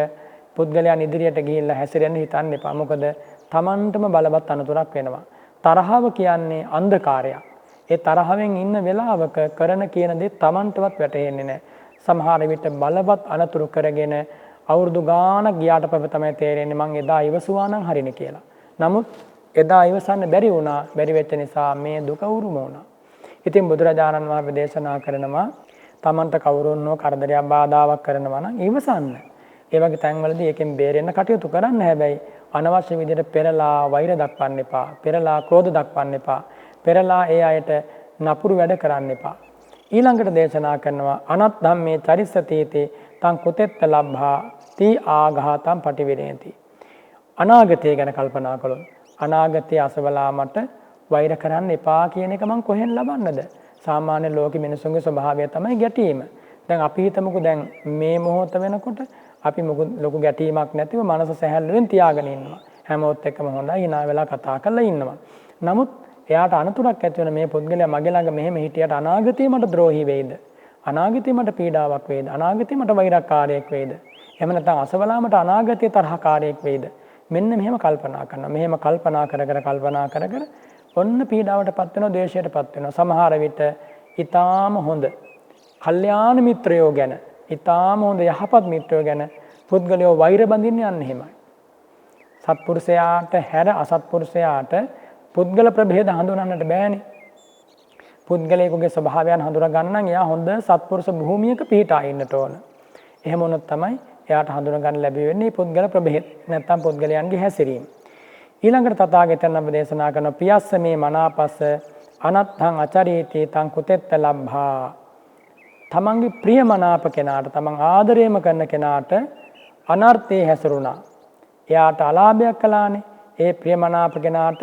පුද්ගලයන් ඉදිරියට ගිහිල්ලා හැසිරෙන්න හිතන්න එපා. මොකද Tamanටම බලවත් අනතුරක් වෙනවා. තරහව කියන්නේ අන්ධකාරයක්. ඒ තරහවෙන් ඉන්න වෙලාවක කරන කියන දේ Tamanටවත් වැටහෙන්නේ නැහැ. සමහර විට බලවත් අනතුරු කරගෙන අවුරුදු ගාණක් ගියාට පස්සේ තමයි තේරෙන්නේ මං එදා ඉවසුවා නම් හරිනේ කියලා. නමුත් එදා ඉවසන්න බැරි වුණා. බැරි වෙච්ච නිසා මේ දුක උරුම වුණා. ඉතින් බුදුරජාණන් වහන්සේ දේශනා කරනවා Tamanට කවුරුන් හෝ කරදරයක් බාධාවක් කරනවා නම් ඉවසන්න. ඒ වගේ තැන්වලදී ඒකෙන් බේරෙන්න කටයුතු කරන්න. හැබැයි අනවශ්‍ය විදිහට පෙරලා වෛර දක්වන්න එපා. පෙරලා ක්‍රෝධ දක්වන්න එපා. පෙරලා ඒ අයට නපුරු වැඩ කරන්න එපා. ඊළඟට දේශනා කරනවා අනත්ධම්මේ චරිස්සතීති තං කුතෙත්ත ලබ්භා තී ආඝාතම් පටිවිරේති. අනාගතය ගැන කල්පනා කළොත් අනාගතයේ අසවලා මට වෛර කරන්න එපා කියන එක මං කොහෙන් ලබන්නද? සාමාන්‍ය ලෝක මිනිසුන්ගේ ස්වභාවය තමයි ගැටීම. දැන් අපි හිතමුකෝ දැන් මේ මොහොත වෙනකොට අපි මොකද ලොකු ගැටීමක් නැතිව මනස සැහැල්ලුවෙන් තියාගෙන ඉන්නවා. හැමෝත් එක්කම හොඳයි hina වෙලා කතා කරලා ඉන්නවා. නමුත් එයාට අනතුරක් ඇති වෙන මේ පුද්ගලයා මගේ ළඟ මෙහෙම හිටියට අනාගතේ මට ද්‍රෝහී වෙයිද? අනාගතේ මට පීඩාවක් වෙයිද? අනාගතේ මට වෛරකාරයක් වෙයිද? එහෙම නැත්නම් අසවලා මට අනාගතේ තරහකාරයක් වෙයිද? මෙන්න මෙහෙම කල්පනා කරනවා. මෙහෙම කල්පනා කර කර ඔන්න පීඩාවටපත් වෙනවා, ද්වේෂයටපත් වෙනවා. සමහර විට ඊටාම හොඳ කල්යාණ මිත්‍රයෝ ගැන, ඊටාම හොඳ යහපත් මිත්‍රයෝ ගැන පුද්ගලයෝ වෛර බඳින්න යන්නේ එහෙමයි. සත්පුරුෂයාට හැර අසත්පුරුෂයාට පුද්ගල ප්‍රභේද හඳුනන්නට බෑනේ. පුද්ගලයෙකුගේ ස්වභාවයන් හඳුනා ගන්න නම් එයා හොඳ සත්පුරුෂ භූමියක පිහිටා ඉන්නට ඕන. එහෙම වුණොත් තමයි එයාට හඳුනා ගන්න ලැබෙ වෙන්නේ පුද්ගල ප්‍රභේද. නැත්තම් පුද්ගලයන්ගේ හැසිරීම. ඊළඟට තථාගතයන් වහන්සේ දේශනා කරන පියස්ස මේ මනාපස අනත්තං අචරීති තං කුතෙත්ත ලබ්භා. තමන්ගේ ප්‍රියමනාප කෙනාට, තමන් ආදරයම කරන කෙනාට අනර්ථයේ හැසිරුණා. එයාට අලාභයක් කළානේ. ඒ ප්‍රියමනාප කෙනාට,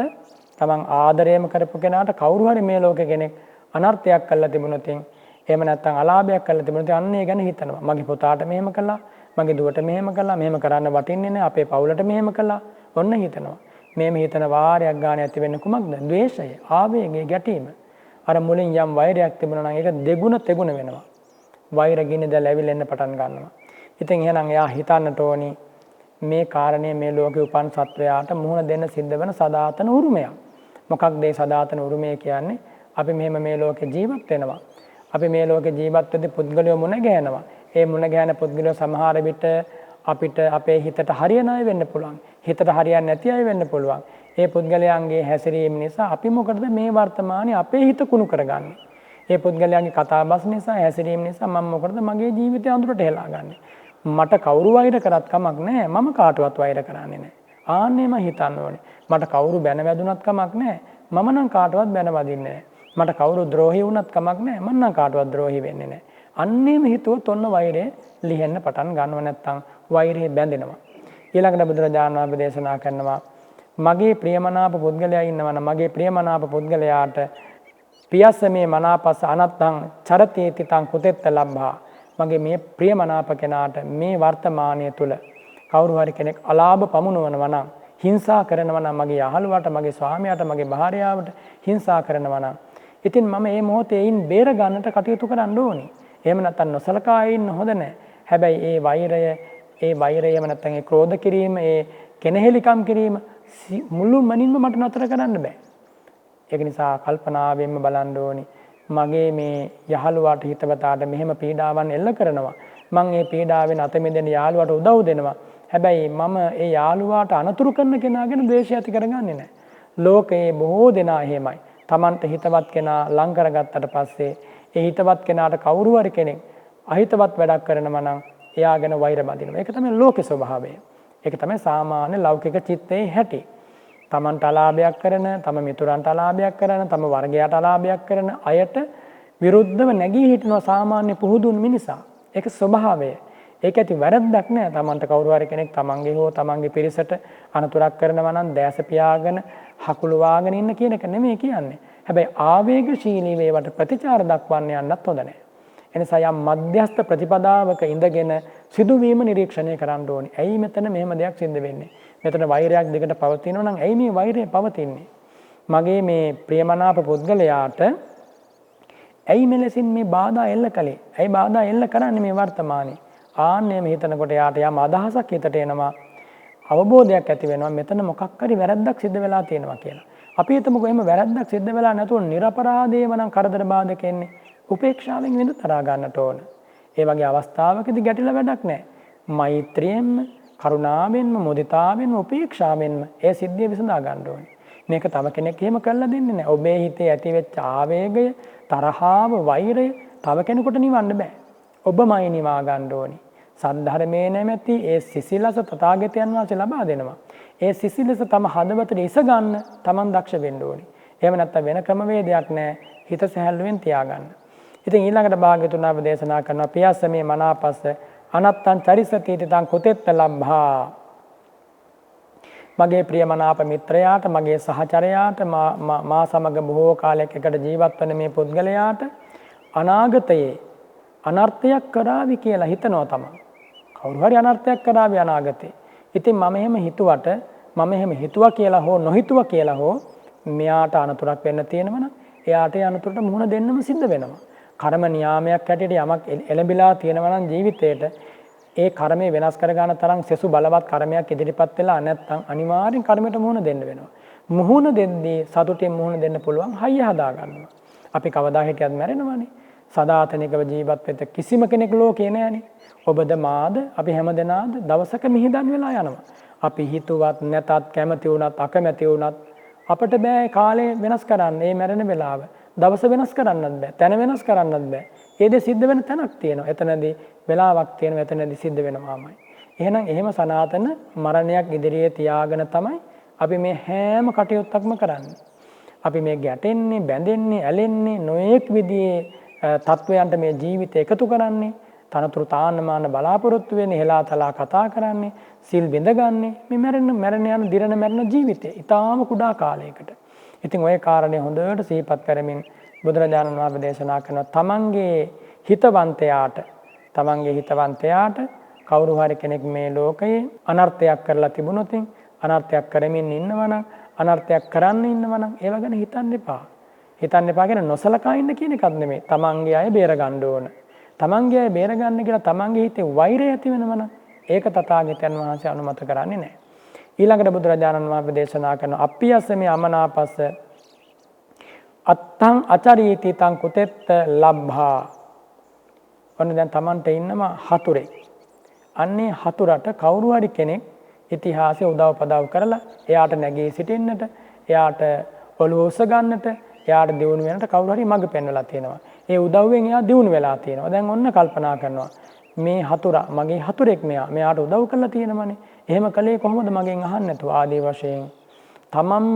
තමන් ආදරයම කරපු කෙනාට කවුරු හරි මේ ලෝකේ කෙනෙක් අනර්ථයක් කළා තිබුණොත්, එහෙම නැත්නම් අලාභයක් කළා තිබුණොත් අන්න ඒ ගැන හිතනවා. මගේ පුතාට මෙහෙම කළා, මගේ දුවට මෙහෙම කළා, මෙහෙම කරන්න වටින්නේ නැහැ, අපේ පවුලට මෙහෙම කළා. ඔන්න හිතනවා. මේ හිතන වාරයක් ගන්න ඇති වෙන්නේ කුමක්ද? ද්වේෂය, ආවේගය, ගැටීම. අර මුලින් යම් වෛරයක් තිබුණා නම් ඒක දෙගුණ තෙගුණ වෙනවා. වෛර ගිනිද ලැබිලෙන්න පටන් ගන්නවා. ඉතින් එහෙනම් එයා හිතන්නට ඕනි මේ කාරණේ මේ ලෝකේ උපන් සත්වයාට මුහුණ දෙන්න සිද්ධ වෙන සදාතන උරුමයක්. මොකක්ද මේ සදාතන උරුමය කියන්නේ? අපි මෙහෙම මේ ලෝකේ ජීවත් වෙනවා. අපි මේ ලෝකේ ජීවත් වෙද්දී පුද්ගලයෝ මුණ ගැහෙනවා. ඒ මුණ ගැහෙන පුද්ගලයෝ සමහර විට අපිට අපේ හිතට හරියන අය වෙන්න පුළුවන්. හිතට හරියන්නේ නැති අය වෙන්න පුළුවන්. ඒ පුද්ගලයන්ගේ හැසිරීම නිසා අපි මොකටද මේ වර්තමානයේ අපේ හිත කුණු කරගන්නේ? ඒ පුද්ගලයන්ගේ කතාබස් නිසා, හැසිරීම නිසා මම මොකටද මගේ ජීවිතය අඳුරට හෙලාගන්නේ? මට කවුරු වෛර කරත් කමක් නැහැ. මම කාටවත් වෛර කරන්නේ නැහැ. ආන්නේම හිතන්න ඕනේ. මට කවුරු බැන වැදුනත් කමක් නැහැ. මම නම් කාටවත් බැන වදින්නේ නැහැ. මට කවුරු ද්‍රෝහී වුණත් කමක් නැහැ. මම නම් කාටවත් ද්‍රෝහී වෙන්නේ නැහැ. අන්නේම හිතුවොත් ඔන්න වෛරය ලිහෙන්න පටන් ගන්නව. නැත්තම් වෛරය බැඳෙනවා. ඊළඟට බුදුරජාණන් වහන්සේ දේශනා කරනවා මගේ ප්‍රියමනාප පුද්ගලයා ඉන්නවනම් මගේ ප්‍රියමනාප පුද්ගලයාට පියස්ස මේ මනාපස අනත්තං චරතේති තං කුතෙත්ත ලබ්භා. මගේ මේ ප්‍රියමනාප කෙනාට මේ වර්තමානයේ තුල කවුරු හරි කෙනෙක් අලාභ පමුණවනවා නම්, හිංසා කරනවා නම්, මගේ යහළුවාට, මගේ ස්වාමියාට, මගේ භාර්යාවට හිංසා කරනවා නම්, ඉතින් මම මේ මොහොතේ ඉන් බේර ගන්නට කටයුතු කරන්න ඕනේ. එහෙම නැත්නම් නොසලකා ඉන්න හොඳ නැහැ. හැබැයි ඒ වෛරය එහෙම නැත්නම් ඒ ක්‍රෝධ කිරීම, ඒ කෙනෙහිලිකම් කිරීම මුළුමනින්ම මට නතර කරන්න බෑ. ඒක නිසා කල්පනාවෙන්ම බලන්න ඕනි. මගේ මේ යහළුවාට, හිතවතාට මෙහෙම පීඩාවන් එල්ල කරනවා. මම මේ පීඩාවෙන් අත මිදෙන යාළුවාට උදව් දෙනවා. හැබැයි මම ඒ යාළුවාට අනතුරු කරන කෙනාගෙන ද්වේෂය ඇති කරගන්නේ නැහැ. ලෝකයේ බොහෝ දෙනා එහෙමයි. Tamanta හිතවත් කෙනා ලං කරගත්තට පස්සේ ඒ හිතවත් කෙනාට කවුරු හරි කෙනෙක් අහිතවත් වැඩක් කරනවා නම් එයා ගැන වෛර බඳිනවා. ඒක තමයි ලෝකේ ස්වභාවය. ඒක තමයි සාමාන්‍ය ලෞකික චිත්තයේ හැටි. තමන්ට අලාභයක් කරන, තම මිතුරන්ට අලාභයක් කරන, තම වර්ගයට අලාභයක් කරන අයට විරුද්ධව නැගී හිටිනවා සාමාන්‍ය පුහුදුන් මිනිසා. ඒක ස්වභාවය. ඒක ඇති වැරද්දක් නෑ. තමන්ට කවුරු හරි කෙනෙක් තමන්ගේ හෝ තමන්ගේ පිරිසට අනතුරක් කරනවා නම් දැස පියාගෙන හකුළු වාගෙන ඉන්න කියන එක නෙමෙයි කියන්නේ. හැබැයි ආවේගශීලී වේවට ප්‍රතිචාර දක්වන්න යන්නත් හොඳ නෑ. එනිසා යම් මධ්‍යස්ථ ප්‍රතිපදාවක ඉඳගෙන සිදුවීම නිරීක්ෂණය කරන්න ඕනේ. ඇයි මෙතන මෙහෙම දෙයක් සිද්ධ වෙන්නේ? මෙතන වෛරයක් දිගට පවතිනවා නම් ඇයි මේ වෛරය පවතින්නේ? මගේ මේ ප්‍රියමනාප පුද්ගලයාට ඇයි මෙලෙසින් මේ බාධා එල්ල කළේ? ඇයි බාධා එල්ල කරන්නේ මේ වර්තමානයේ? ආන්නේම හිතනකොට යාට යම් අදහසක් හිතට එනවා. අවබෝධයක් ඇති වෙනවා මෙතන මොකක් හරි වැරද්දක් සිද්ධ වෙලා තියෙනවා කියලා. අපි හිතමුකෝ එහෙම වැරද්දක් සිද්ධ වෙලා නැතුව නිර්පරාදේව නම් කරදර බාධක එන්නේ. උපේක්ෂාවෙන් විඳ තරහා ගන්නට ඕන. ඒ වගේ අවස්ථාවකදී ගැටිලා වැඩක් නැහැ. මෛත්‍රියෙන්ම, කරුණාවෙන්ම, මුදිතාවෙන්ම, උපේක්ෂාවෙන්ම ඒ සිද්ධිය විසඳා ගන්න ඕනේ. මේක තව කෙනෙක් එහෙම කරලා දෙන්නේ නැහැ. ඔබේ හිතේ ඇතිවෙච්ච ආවේගය, තරහාව, වෛරය තව කෙනෙකුට නිවන්න බෑ. ඔබමයි නිවා ගන්න ඕනේ. සද්ධර්මයේ නැමැති ඒ සිසිලස තථාගතයන් වහන්සේ ලබා දෙනවා. ඒ සිසිලස තම හදවතට ඉස ගන්න තමන් දක්ෂ වෙන්න ඕනේ. එහෙම නැත්නම් වෙන ක්‍රමවේදයක් නැහැ. හිත සැහැල්ලුවෙන් තියාගන්න. ඉතින් ඊළඟට භාග්‍යතුන් වහන්සේ දේශනා කරනවා පියස්ස මේ මනාපස්ස අනත්තං චරිසති තං කුතෙත්ත ලබ්භා. මගේ ප්‍රියමනාප මිත්‍රයාට, මගේ සහචරයාට, මා සමග බොහෝ කාලයක් එකට ජීවත් වන මේ පුද්ගලයාට අනාගතයේ අනර්ථයක් කරાવી කියලා හිතනවා තමයි. කවුරු හරි අනර්ථයක් කරાવી අනාගතේ. ඉතින් මම එහෙම හිතුවට, මම එහෙම හිතුවා කියලා හෝ නොහිතුවා කියලා හෝ මෙයාට අනතුරක් වෙන්න තියෙනවනම් එයාට ඒ අනතුරට මුහුණ දෙන්නම සිද්ධ වෙනවා. කර්ම නියාමයක් හැටියට යමක් එළඹිලා තියෙනවා නම් ජීවිතේට ඒ කර්මය වෙනස් කර ගන්න තරම් සෙසු බලවත් කර්මයක් ඉදිරිපත් වෙලා නැත්නම් අනිවාර්යෙන් කර්මයට මුහුණ දෙන්න වෙනවා. මුහුණ දෙද්දී සතුටින් මුහුණ දෙන්න පුළුවන් හයිය හදා ගන්නවා. අපි කවදා හිටියත් මැරෙනවානේ. සදාතනිකව ජීවත් වෙත කිසිම කෙනෙක් ලෝකේ නෑනේ. ඔබද මාද අපි හැමදෙනාද දවසක මිහිදන් වෙලා යනවා. අපි හිතුවත් නැතත් කැමති වුණත් අකමැති වුණත් අපිට බෑ කාලය වෙනස් කරන්න. මේ මැරෙන වෙලාව දවස වෙනස් කරන්නත් බෑ. තැන වෙනස් කරන්නත් බෑ. ඒ දේ සිද්ධ වෙන තැනක් තියෙනවා. එතනදී වෙලාවක් තියෙනවා. එතනදී සිද්ධ වෙනවාමයි. එහෙනම් එහෙම සනාතන මරණයක් ඉදිරියේ තියාගෙන තමයි අපි මේ හැම කටයුත්තක්ම කරන්නේ. අපි මේ ගැටෙන්නේ, බැඳෙන්නේ, ඇලෙන්නේ, නොඑක් විදිහේ තත්වයන්ට මේ ජීවිතය එකතු කරන්නේ, තනතුරු තාන්නමාන බලාපොරොත්තු වෙන්නේ, හෙලා තලා කතා කරන්නේ, සිල් බිඳගන්නේ මේ මැරෙන යන දිරන මැරෙන ජීවිතේ. ඊටාම කුඩා කාලයකට. ඉතින් ওই කාරණේ හොඳට සිහිපත් කරමින් බුදුරජාණන් වහන්සේ දේශනා කරන තමන්ගේ හිතවන්තයාට කවුරු හරි කෙනෙක් මේ ලෝකයේ අනර්ථයක් කරලා තිබුණොත්, අනර්ථයක් කරමින් ඉන්නවනම්, අනර්ථයක් කරන්න ඉන්නවනම් ඒව ගැන හිතන්න එපා. හිතන්න එපා කියන නොසලකා ඉන්න කියන එකක් නෙමෙයි. තමන්ගේ අය බේර ගන්න ඕන. තමන්ගේ අය බේර ගන්න කියලා තමන්ගේ හිතේ වෛරය ඇති වෙනවනම් ඒක තථාගතයන් වහන්සේ අනුමත කරන්නේ නැහැ. ඊළඟට බුදුරජාණන් වහන්සේ දේශනා කරන අප්පියස්සමේ අමනාපස්ස අත්තං අචරීති තං කුතෙත්ත ලබ්භා. ඔන්න දැන් තමන්ට ඉන්නවා හතුරෙක්. අන්නේ හතුරට කවුරු හරි කෙනෙක් ඉතිහාසයේ උදව් පදව් කරලා එයාට නැගී සිටින්නට, එයාට ඔළුව උස ගන්නට, එයාට දියුණු වෙනට කවුරු හරි මඟ පෙන්වලා තියෙනවා. ඒ උදව්වෙන් එයා දියුණු වෙලා තියෙනවා. දැන් ඔන්න කල්පනා කරනවා මේ හතුරා මගේ හතුරෙක් මෙයාට උදව් කරලා තියෙනමනේ. එහෙම කළේ කොහොමද මගෙන් අහන්න නැතුව ආදී වශයෙන් තමන්ම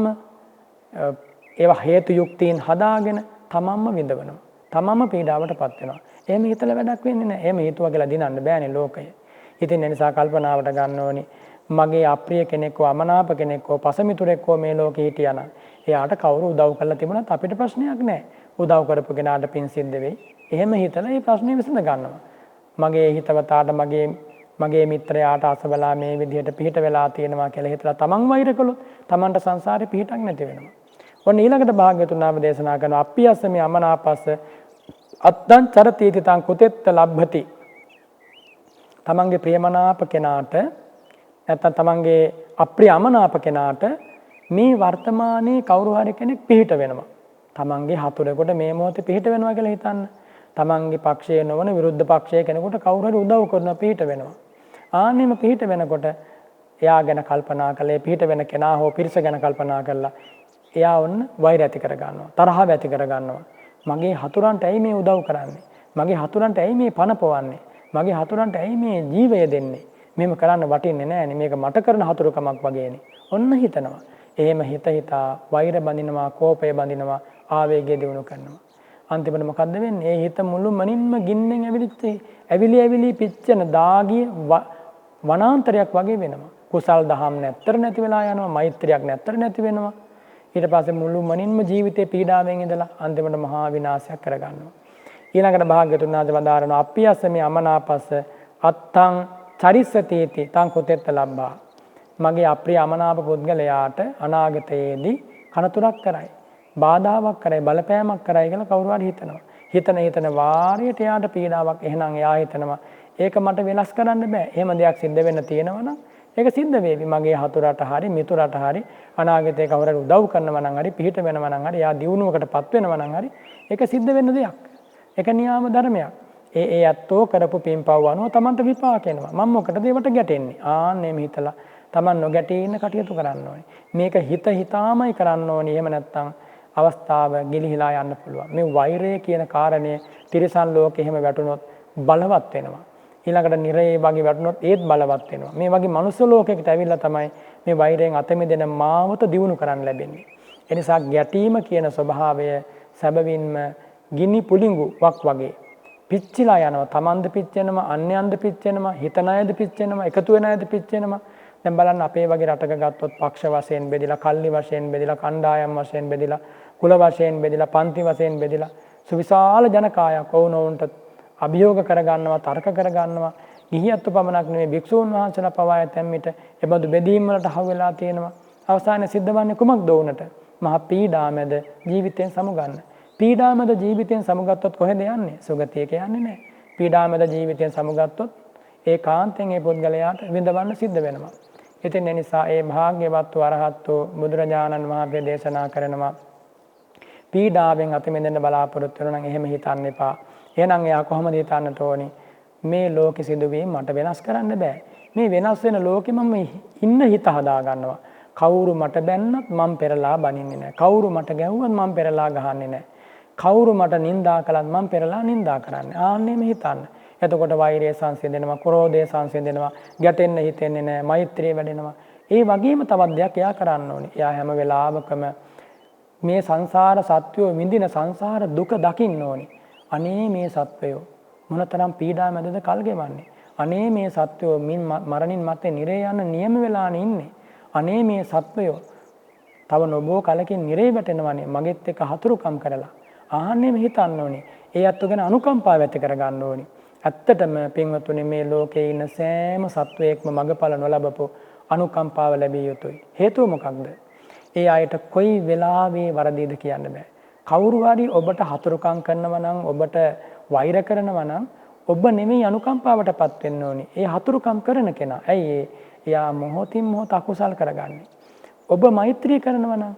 ඒවා හේතු යුක්තීන් හදාගෙන තමන්ම විඳවනවා. තමන්ම පීඩාවටපත් වෙනවා. එහෙම හිතලා වැඩක් වෙන්නේ නැහැ. එහෙම හිතුවා කියලා දිනන්න බෑනේ ලෝකය. ඉතින් ඒ නිසා කල්පනාවට ගන්න ඕනි මගේ අප්‍රිය කෙනෙක් හෝ අමනාප කෙනෙක් හෝ පසමිතුරෙක් හෝ මේ ලෝකේ හිටියා නම් එයාට කවුරු උදව් කරලා තිබුණත් අපිට ප්‍රශ්නයක් නැහැ. උදව් කරපු කෙනාට පින් සිද්ධ වෙයි. එහෙම හිතලා මේ ප්‍රශ්නේ විසඳ ගන්නවා. මගේ හිතවතාට මගේ මිත්‍රයාට අසබලා මේ විදිහට පිහිට වෙලා තියෙනවා කියලා හිතලා තමන් වෛර කළොත් තමන්ට සංසාරේ පිහිටක් නැති වෙනවා. ඔන්න ඊළඟට භාග්‍යතුන් වහන්සේ දේශනා කරන අප්පියස්සමේ අමනාපස්ස අත්තං චරති තං කුතෙත්ත ලබ්භති. තමන්ගේ ප්‍රියමනාප කෙනාට නැත්නම් තමන්ගේ අප්‍රිය අමනාප කෙනාට මේ වර්තමානයේ කවුරු හරි කෙනෙක් පිහිට වෙනවා. තමන්ගේ හතුරෙකුට මේ මොහොතේ පිහිට වෙනවා කියලා හිතන්න. තමන්ගේ පක්ෂයේ නොවන විරුද්ධ පක්ෂයේ කෙනෙකුට කවුරු හරි උදව් කරන පිහිට වෙනවා. ආන්නෙම පිහිට වෙනකොට එයා ගැන කල්පනා කළේ පිහිට වෙන කෙනා හෝ පිරිස ගැන කල්පනා කළා. එයා ඔන්න වෛර ඇති කර ගන්නවා. තරහව ඇති කර ගන්නවා. මගේ හතුරන්ට ඇයි මේ උදව් කරන්නේ? මගේ හතුරන්ට ඇයි මේ පණ පොවන්නේ? මගේ හතුරන්ට ඇයි මේ ජීවය දෙන්නේ? මෙහෙම කරන්න වටින්නේ නැහැනේ. මේක මට කරන හතුරුකමක් වගේනේ. ඔන්න හිතනවා. එහෙම හිතා වෛර බඳිනවා, කෝපය බඳිනවා, ආවේගය දිනු කරනවා. අන්තිමට මොකද්ද වෙන්නේ? ඒ හිත මුළු මනින්ම ගින්නෙන් ඇවිලි පිච්චෙන දාගිය වනාන්තරයක් වගේ වෙනවා. කුසල් දහම් නැත්තර නැති වෙලා යනවා, මෛත්‍රියක් නැත්තර නැති වෙනවා. ඊට පස්සේ මුළු මනින්ම ජීවිතේ පීඩාවෙන් ඉඳලා අන්තිමට මහා විනාශයක් කරගන්නවා. ඊළඟට භාග්‍යතුන් වහන්සේ වදාරනවා අප්පියස්සමේ අමනාපස්ස අත්තං චරිසතේති තං කුතෙත්ත ලබ්බා. මගේ අප්‍රිය අමනාප පුද්ගලයාට අනාගතයේදී කනතුරක් කරයි, බාධාවක් කරයි, බලපෑමක් කරයි කියලා කවුරු හරි හිතනවා. හිතන වාරයට එයාට පීඩාවක්. එහෙනම් එයා හිතනවා ඒක මට වෙනස් කරන්න බෑ. එහෙම දෙයක් සිද්ධ වෙන්න තියෙනවා නම් ඒක සිද්ධ වේවි. මගේ හතුරට හරි මිතුරට හරි අනාගතේ කවුරුහරි උදව් කරනවා නම් හරි පිහිට වෙනවා නම් හරි යා දියුණුවකටපත් වෙනවා නම් හරි ඒක සිද්ධ වෙන්න දෙයක්. ඒක නියාම ධර්මයක්. ඒ ඇත්තෝ කරපු පින්පව් අනුව Tamanට විපාක එනවා. මම මොකටද ඒවට ගැටෙන්නේ? ආන්නේ හිතලා Taman නොගැටී ඉන්න කටයුතු කරන්න ඕනේ. මේක හිතාමයි කරන්න ඕනේ. එහෙම නැත්නම් අවස්ථාව ගිලිහිලා යන්න පුළුවන්. මේ වෛරය කියන කාරණය තිරිසන් ලෝකෙ එහෙම වැටුනොත් බලවත් වෙනවා. ඊළඟට නිරේ වගේ වැටුනොත් ඒත් බලවත් වෙනවා. මේ වගේ මනුස්ස ලෝකයකට ඇවිල්ලා තමයි මේ වෛරයෙන් අත මිදෙන මාවත දියුණු කරන්න ලැබෙන්නේ. ඒ නිසා ගැටීම කියන ස්වභාවය සැබවින්ම ගිනි පුළිඟු වක් වගේ පිච්චිලා යනවා. Tamanද පිච්චෙනවා, අන්‍යයන්ද පිච්චෙනවා, හිතන අයද පිච්චෙනවා, එකතු වෙන අයද පිච්චෙනවා. දැන් බලන්න අපේ වගේ රටක ගත්තොත් පක්ෂ වශයෙන් බෙදිලා, කල්ලි වශයෙන් බෙදිලා, කණ්ඩායම් වශයෙන් බෙදිලා, කුල වශයෙන් බෙදිලා, පන්ති වශයෙන් බෙදිලා සුවිශාල ජනකායක් වුණොන්ට අභියෝග කරගන්නවා, තර්ක කරගන්නවා. ගිහියත්තු පමණක් නෙමෙයි භික්ෂූන් වහන්සේලා පවා ඇතැම් විට එබඳු බෙදීම් වලට හවු වෙලා තියෙනවා. අවසානයේ සිද්ධ වන්නේ කුමක්ද වුණට? මහා පීඩා මැද ජීවිතයෙන් සමුගන්න. පීඩා මැද ජීවිතයෙන් සමුගත්තොත් කොහෙද යන්නේ? සුගතියක යන්නේ නැහැ. පීඩා මැද ජීවිතයෙන් සමුගත්තොත් ඒකාන්තයෙන් ඒ පුද්ගලයාට විඳවන්න සිද්ධ වෙනවා. ඉතින් ඒ නිසා ඒ භාග්‍යවත් අරහත් බුදුරජාණන් වහන්සේ දේශනා කරනවා පීඩාවෙන් අත මිදෙන්න බලාපොරොත්තු වෙනවා නම් එහෙම හිතන්න එපා. එහෙනම් එයා කොහොමද හිතන්නට ඕනි? මේ ලෝකෙ සිදුවීම් මට වෙනස් කරන්න බෑ. මේ වෙනස් වෙන ලෝකෙ මම ඉන්න හිත හදා ගන්නවා. කවුරු මට බැන්නත් මම පෙරලා බනින්නේ නැහැ. කවුරු මට ගැහුවත් මම පෙරලා ගහන්නේ නැහැ. කවුරු මට නිඳා කළත් මම පෙරලා නිඳා කරන්නේ. ආන්නේ මේ හිතන්න. එතකොට වෛරය සංසිඳෙනවා, ක්‍රෝධය සංසිඳෙනවා, ගැටෙන්න හිතෙන්නේ නැහැ, මෛත්‍රිය වැඩෙනවා. ඒ වගේම තවත් දෙයක් එයා කරන්න ඕනේ. එයා හැම වෙලාවකම මේ සංසාර සත්වයෝ විඳින සංසාර දුක දකින්න ඕනේ. අනේ මේ සත්වයෝ මොනතරම් පීඩා මැදද කල් ගෙවන්නේ. අනේ මේ සත්වයෝ මරණින් මත්තේ නිරේ යන නියම වෙලානේ ඉන්නේ. අනේ මේ සත්වයෝ තව නොබෝ කලකින් නිරේ වැටෙනවනේ මගෙත් එක්ක හතුරුකම් කරලා. ආන්නේම හිතන්න ඕනේ. ඒ අත්ව ගැන අනුකම්පාව ඇති කරගන්න ඕනේ. ඇත්තටම පින්වතුනි මේ ලෝකේ ඉන්න සෑම සත්වයක්ම මගඵල නොලබපු අනුකම්පාව ලැබිය යුතුයි. හේතුව මොකක්ද? ඒ අයට කොයි වෙලාවෙ වරදීද කියන්න බෑ. කවුරු හරි ඔබට හතුරුකම් කරනවා නම්, ඔබට වෛර කරනවා නම් ඔබ නෙමෙයි අනුකම්පාවටපත් වෙන්න ඕනේ. ඒ හතුරුකම් කරන කෙනා. ඇයි එයා මොහොතින් මොහොත අකුසල් කරගන්නේ. ඔබ මෛත්‍රී කරනවා නම්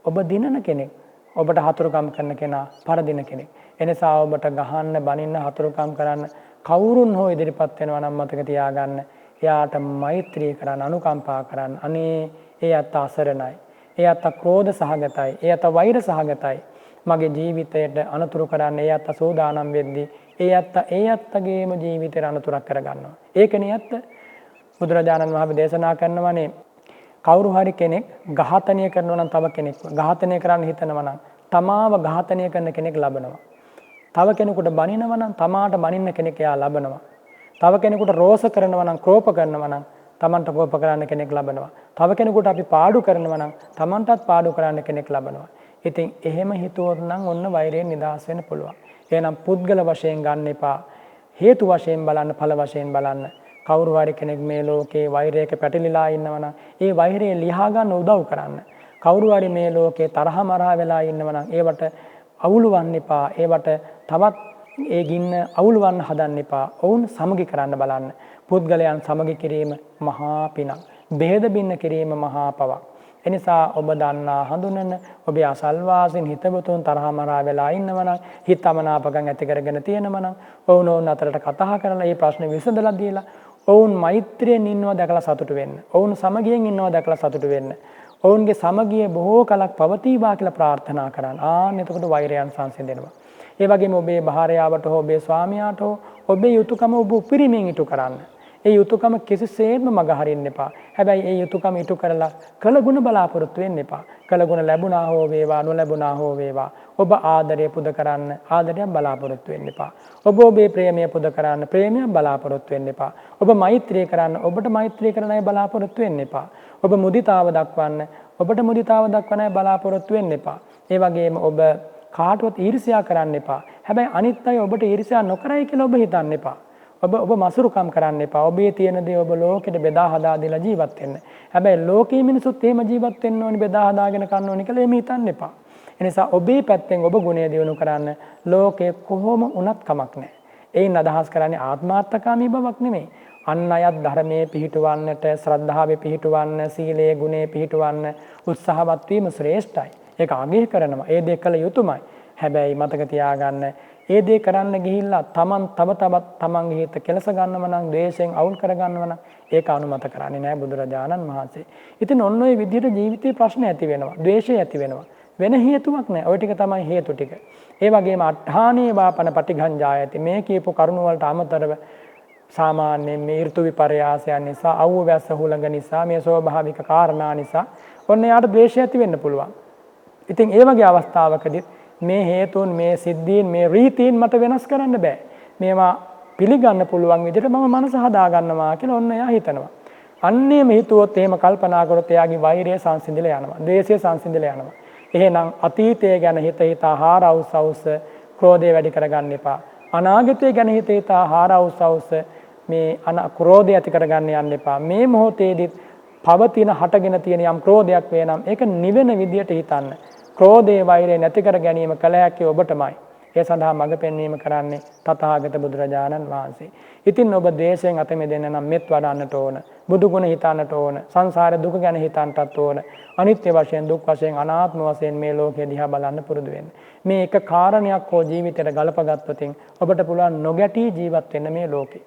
ඔබ දිනන කෙනෙක්. ඔබට හතුරුකම් කරන කෙනා පරදින කෙනෙක්. එනිසා ඔබට ගහන්න, බනින්න, හතුරුකම් කරන්න කවුරුන් හෝ ඉදිරිපත් වෙනවා නම් මතක තියාගන්න. එයාට මෛත්‍රී කරන්න, අනුකම්පා කරන්න. අනේ ඒ අත අසරණයි. ඒ අත ක්‍රෝධ සහගතයි. ඒ අත වෛර සහගතයි. මගේ ජීවිතයට අනතුරු කරන්න ඒ අත සෝදානම් වෙද්දී ඒ අත්තගේම ජීවිතේට අනතුරක් කරගන්නවා. ඒකනේ ඇත්ත. බුදුරජාණන් වහන්සේ දේශනා කරනවානේ කවුරු හරි කෙනෙක් ඝාතනය කරනවා නම් තව කෙනෙක්ව ඝාතනය කරන්න හිතනවා නම් තමාව ඝාතනය කරන කෙනෙක් ලබනවා. තව කෙනෙකුට බනිනවා නම් තමාට බනින්න කෙනෙක් එයා ලබනවා. තව කෙනෙකුට රෝස කරනවා නම් ක්‍රෝප කරනවා නම් තමන්ට කෝප කරන්න කෙනෙක් ලබනවා. තව කෙනෙකුට අපි පාඩු කරනවා නම් තමන්ටත් පාඩු කරන්න කෙනෙක් ලබනවා. ඉතින් එහෙම හිතුවොත් නම් ඔන්න වෛරයෙන් නිදහස් වෙන්න පුළුවන්. එහෙනම් පුද්ගල වශයෙන් ගන්න එපා. හේතු වශයෙන් බලන්න, ඵල වශයෙන් බලන්න. කවුරු හරි කෙනෙක් මේ ලෝකේ වෛරයක පැටලිලා ඉන්නවා නම් ඒ වෛරය ලියා ගන්න උදව් කරන්න. කවුරු හරි මේ ලෝකේ තරහ මරහ වෙලා ඉන්නවා නම් ඒවට අවුලවන්න එපා. ඒවට තවත් ඒ ගින්න අවුලවන්න හදන්න එපා. ඔවුන් සමගි කරන්න බලන්න. පුද්ගලයන් සමගි කිරීම මහා පිනක්. බෙහෙද බින්න කිරීම මහා පවක්. එනිසා ඔබ දන්නා හඳුනන ඔබේ අසල්වාසීන් හිතවතුන් තරහ මරා වෙලා ඉන්නවනම්, හිත අමනාපකම් ඇති කරගෙන තියෙනවනම් ඔවුන් අතරට කතා කරලා මේ ප්‍රශ්නේ විසඳලා දීලා ඔවුන් මෛත්‍රියෙන් ඉන්නවා දැකලා සතුටු වෙන්න. ඔවුන් සමගියෙන් ඉන්නවා දැකලා සතුටු වෙන්න. ඔවුන්ගේ සමගිය බොහෝ කලක් පවතිවා කියලා ප්‍රාර්ථනා කරන්න. එතකොට වෛරයන් සංසිඳෙනවා. ඒ වගේම ඔබේ භාර්යාවට හෝ ඔබේ ස්වාමියාට හෝ ඔබේ යුතුයකම ඔබ උපරිමයෙන් ඉටු කරන්න. ඒ යුතුයකම කිසිසේත්ම මග හරින්න එපා. හැබැයි ඒ යුතුයකම ඉටු කරලා කළගුණ බලාපොරොත්තු වෙන්න එපා. කළගුණ ලැබුණා හෝ වේවා, නොලැබුණා හෝ වේවා. ඔබ ආදරය පුද කරන්න, ආදරයක් බලාපොරොත්තු වෙන්න එපා. ඔබ ඔබේ ප්‍රේමය පුද කරන්න, ප්‍රේමයක් බලාපොරොත්තු වෙන්න එපා. ඔබ මෛත්‍රී කරන්න, ඔබට මෛත්‍රී කරන අය බලාපොරොත්තු වෙන්න එපා. ඔබ මුදිතාව දක්වන්න, ඔබට මුදිතාව දක්වන අය බලාපොරොත්තු වෙන්න එපා. ඒ වගේම ඔබ කාටවත් ඊර්ෂ්‍යා කරන්න එපා. හැබැයි අනිත් අය ඔබට ඊර්ෂ්‍යා නොකරයි කියලා ඔබ හිතන්න එපා. ඔබ මසුරුකම් කරන්න එපා. ඔබේ තියෙන දේ ඔබ ලෝකෙට බෙදා හදා දීලා ජීවත් වෙන්න. හැබැයි ලෝකයේ මිනිසුත් එහෙම ජීවත් වෙන්න ඕනි, බෙදා හදාගෙන කන්න ඕනි කියලා එහෙම හිතන්න එපා. ඒ නිසා ඔබේ පැත්තෙන් ඔබ ගුණය දියුණු කරන්න ලෝකේ කොහොම වුණත් කමක් නැහැ. ඒයින් අදහස් කරන්නේ ආත්මාර්ථකාමී බවක් නෙමෙයි. අන් අයත් ධර්මයේ පිහිටවන්නට, ශ්‍රද්ධාවේ පිහිටවන්න, සීලයේ ගුණේ පිහිටවන්න උත්සාහවත් වීම ශ්‍රේෂ්ඨයි. ඒක අගය කරනවා. ඒ දේ කළ යුතුමයි. හැබැයි මතක තියාගන්න ඒ දේ කරන්න ගිහිල්ලා තමන් තවත් තමන්ගේ හිත කෙලස ගන්නව නම්, ද්වේෂයෙන් අවුල් කර ගන්නව නම් ඒක අනුමත කරන්නේ නැහැ බුදුරජාණන් වහන්සේ. ඉතින් ඔන්න ඔය විදිහට ජීවිතේ ප්‍රශ්න ඇති වෙනවා, ද්වේෂය ඇති වෙනවා. වෙන හේතුවක් නැහැ. ওই ටික තමයි හේතු ටික. ඒ වගේම අට්ඨානේ වාපන පටිඝංජායති. මේ කියපු කරුණ වලට අමතරව සාමාන්‍යයෙන් මේ ඍතු විපර්යාසයන් නිසා, අවුව වැස්ස හුළඟ නිසා, මේ ස්වභාවික කාරණා නිසා ඔන්න යාට ද්වේෂය ඇති වෙන්න පුළුවන්. ඉතින් ඒ වගේ අවස්ථාවකදී මේ හේතුන්, මේ සිද්ධීන්, මේ රීතීන් මට වෙනස් කරන්න බෑ. මේවා පිළිගන්න පුළුවන් විදිහට මම මනස හදා ගන්නවා කියලා ඔන්න එයා හිතනවා. අන්නේම හිතුවොත්, එහෙම කල්පනා කරොත් එයාගේ වෛරය සංසිඳිලා යනවා, ද්වේෂය සංසිඳිලා යනවා. එහෙනම් අතීතය ගැන හිත හිතා හාරවුස් ක්‍රෝධය වැඩි කරගන්න එපා. අනාගතය ගැන හිත හිතා හාරවුස් මේ ක්‍රෝධය ඇති කරගන්න යන්න එපා. මේ මොහොතේදී පවතින හටගෙන තියෙන යම් ක්‍රෝධයක් වේ නම් ඒක නිවෙන විදියට හිතන්න. ක්‍රෝධයේ වෛරය නැති කර ගැනීම කල හැකි ඔබටමයි. ඒ සඳහා මඟ පෙන්වීම කරන්නේ තථාගත බුදුරජාණන් වහන්සේ. ඉතින් ඔබ ද්වේෂයෙන් අත මෙදෙන්න නම් මෙත් වඩන්නට ඕන. බුදු ගුණ හිතන්නට ඕන. සංසාර දුක ගැන හිතන්නටත් ඕන. අනිත්‍ය වශයෙන්, දුක් වශයෙන්, අනාත්ම වශයෙන් මේ ලෝකය දිහා බලන්න පුරුදු වෙන්න. මේ එක කාරණයක් හෝ ජීවිතයට ගලපගත්තොත් ඔබට පුළුවන් නොගැටී ජීවත් වෙන්න මේ ලෝකේ.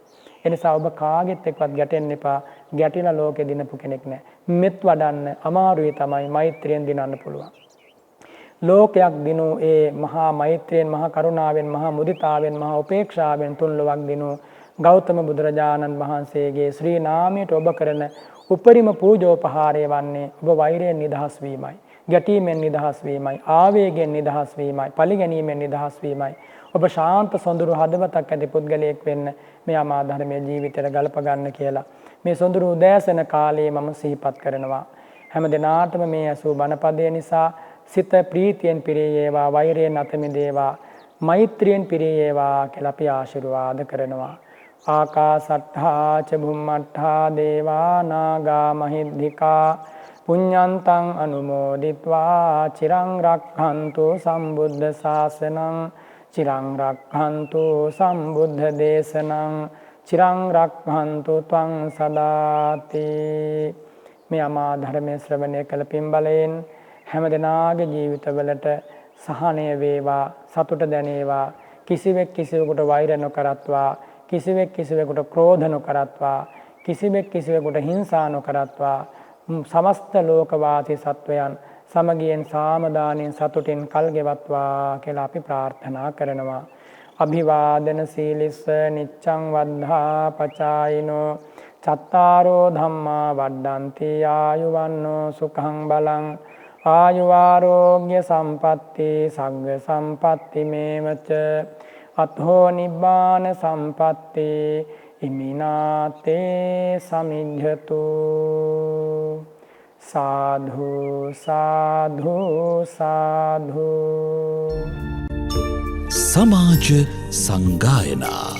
එනිසා ඔබ කාගෙත් එක්වත් ගැටෙන්න එපා. ගැටිලා ලෝකෙ දිනපු කෙනෙක් නැහැ. මෙත් වඩන්න අමාරුයි තමයි, මෛත්‍රියෙන් දිනන්න පුළුවන්. ලෝකයක් දිනු ඒ මහා මෛත්‍රියෙන්, මහා කරුණාවෙන්, මහා මුදිතාවෙන්, මහා උපේක්ෂාවෙන් තුන්ලොවක් දිනු ගෞතම බුදුරජාණන් වහන්සේගේ ශ්‍රී නාමයට ඔබ කරන උපරිම පූජෝපහාරය වන්නේ ඔබ වෛරයෙන් නිදහස් වීමයි, ගැටීමෙන් නිදහස් වීමයි, ආවේගයෙන් නිදහස් වීමයි, පරිගැනීමෙන් නිදහස් වීමයි. ඔබ ශාන්ත සොඳුරු හදවතක් ඇති පුද්ගලයෙක් වෙන්න මේ අමා ධර්මයේ ජීවිතයට ගලප ගන්න කියලා මේ සොඳුරු උදෑසන කාලයේ මම සිහිපත් කරනවා. හැම දිනාටම මේ අසූ බණපදය නිසා සිත ප්‍රීතියෙන් පිරේවා, වෛරයෙන් අත මිදේවා, මෛත්‍රියෙන් පිරේවා කියලා අපි ආශිර්වාද කරනවා. ආකාසට්ඨා ච භුම්මට්ඨා දේවා නාග මහිද්దికා පුඤ්ඤන්තං අනුමෝදිත්වා චිරං රක්ඛන්තු සම්බුද්ධ ශාසනං, චිරං රක්ඛන්තු සම්බුද්ධ දේශනං, චිරං රක්ඛන්තු ත්වං සදාති. මේ අමා ධර්මයේ ශ්‍රවණය කළ පින්බලයෙන් හැම දිනාගේ ජීවිතවලට සහනය වේවා, සතුට දැනේවා. කිසිවෙක් කිසිවෙකුට වෛර නොකරත්වා, කිසිවෙක් කිසිවෙකුට ක්‍රෝධ නොකරත්වා, කිසිවෙක් කිසිවෙකුට හිංසා නොකරත්වා. සමස්ත ලෝකවාසී සත්වයන් සමගියෙන් සාමදානෙන් සතුටින් කල් ගෙවත්වා කියලා අපි ප්‍රාර්ථනා කරනවා. අභිවාදන සීලිස්ස නිච්ඡං වද්ධා පචායිනෝ චත්තාරෝ ධම්මා වඩ්ඩන්ති ආයුවන්නෝ සුඛං බලං ආයුවාරෝග්‍ය සම්පatti සග්ග සම්පatti මේවච අත්හෝ නිබ්බාන සම්පatti ඉමිනාතේ සමිඤ්ඤතු. සාධු සාධු සාධු. සමාජ සංගායනා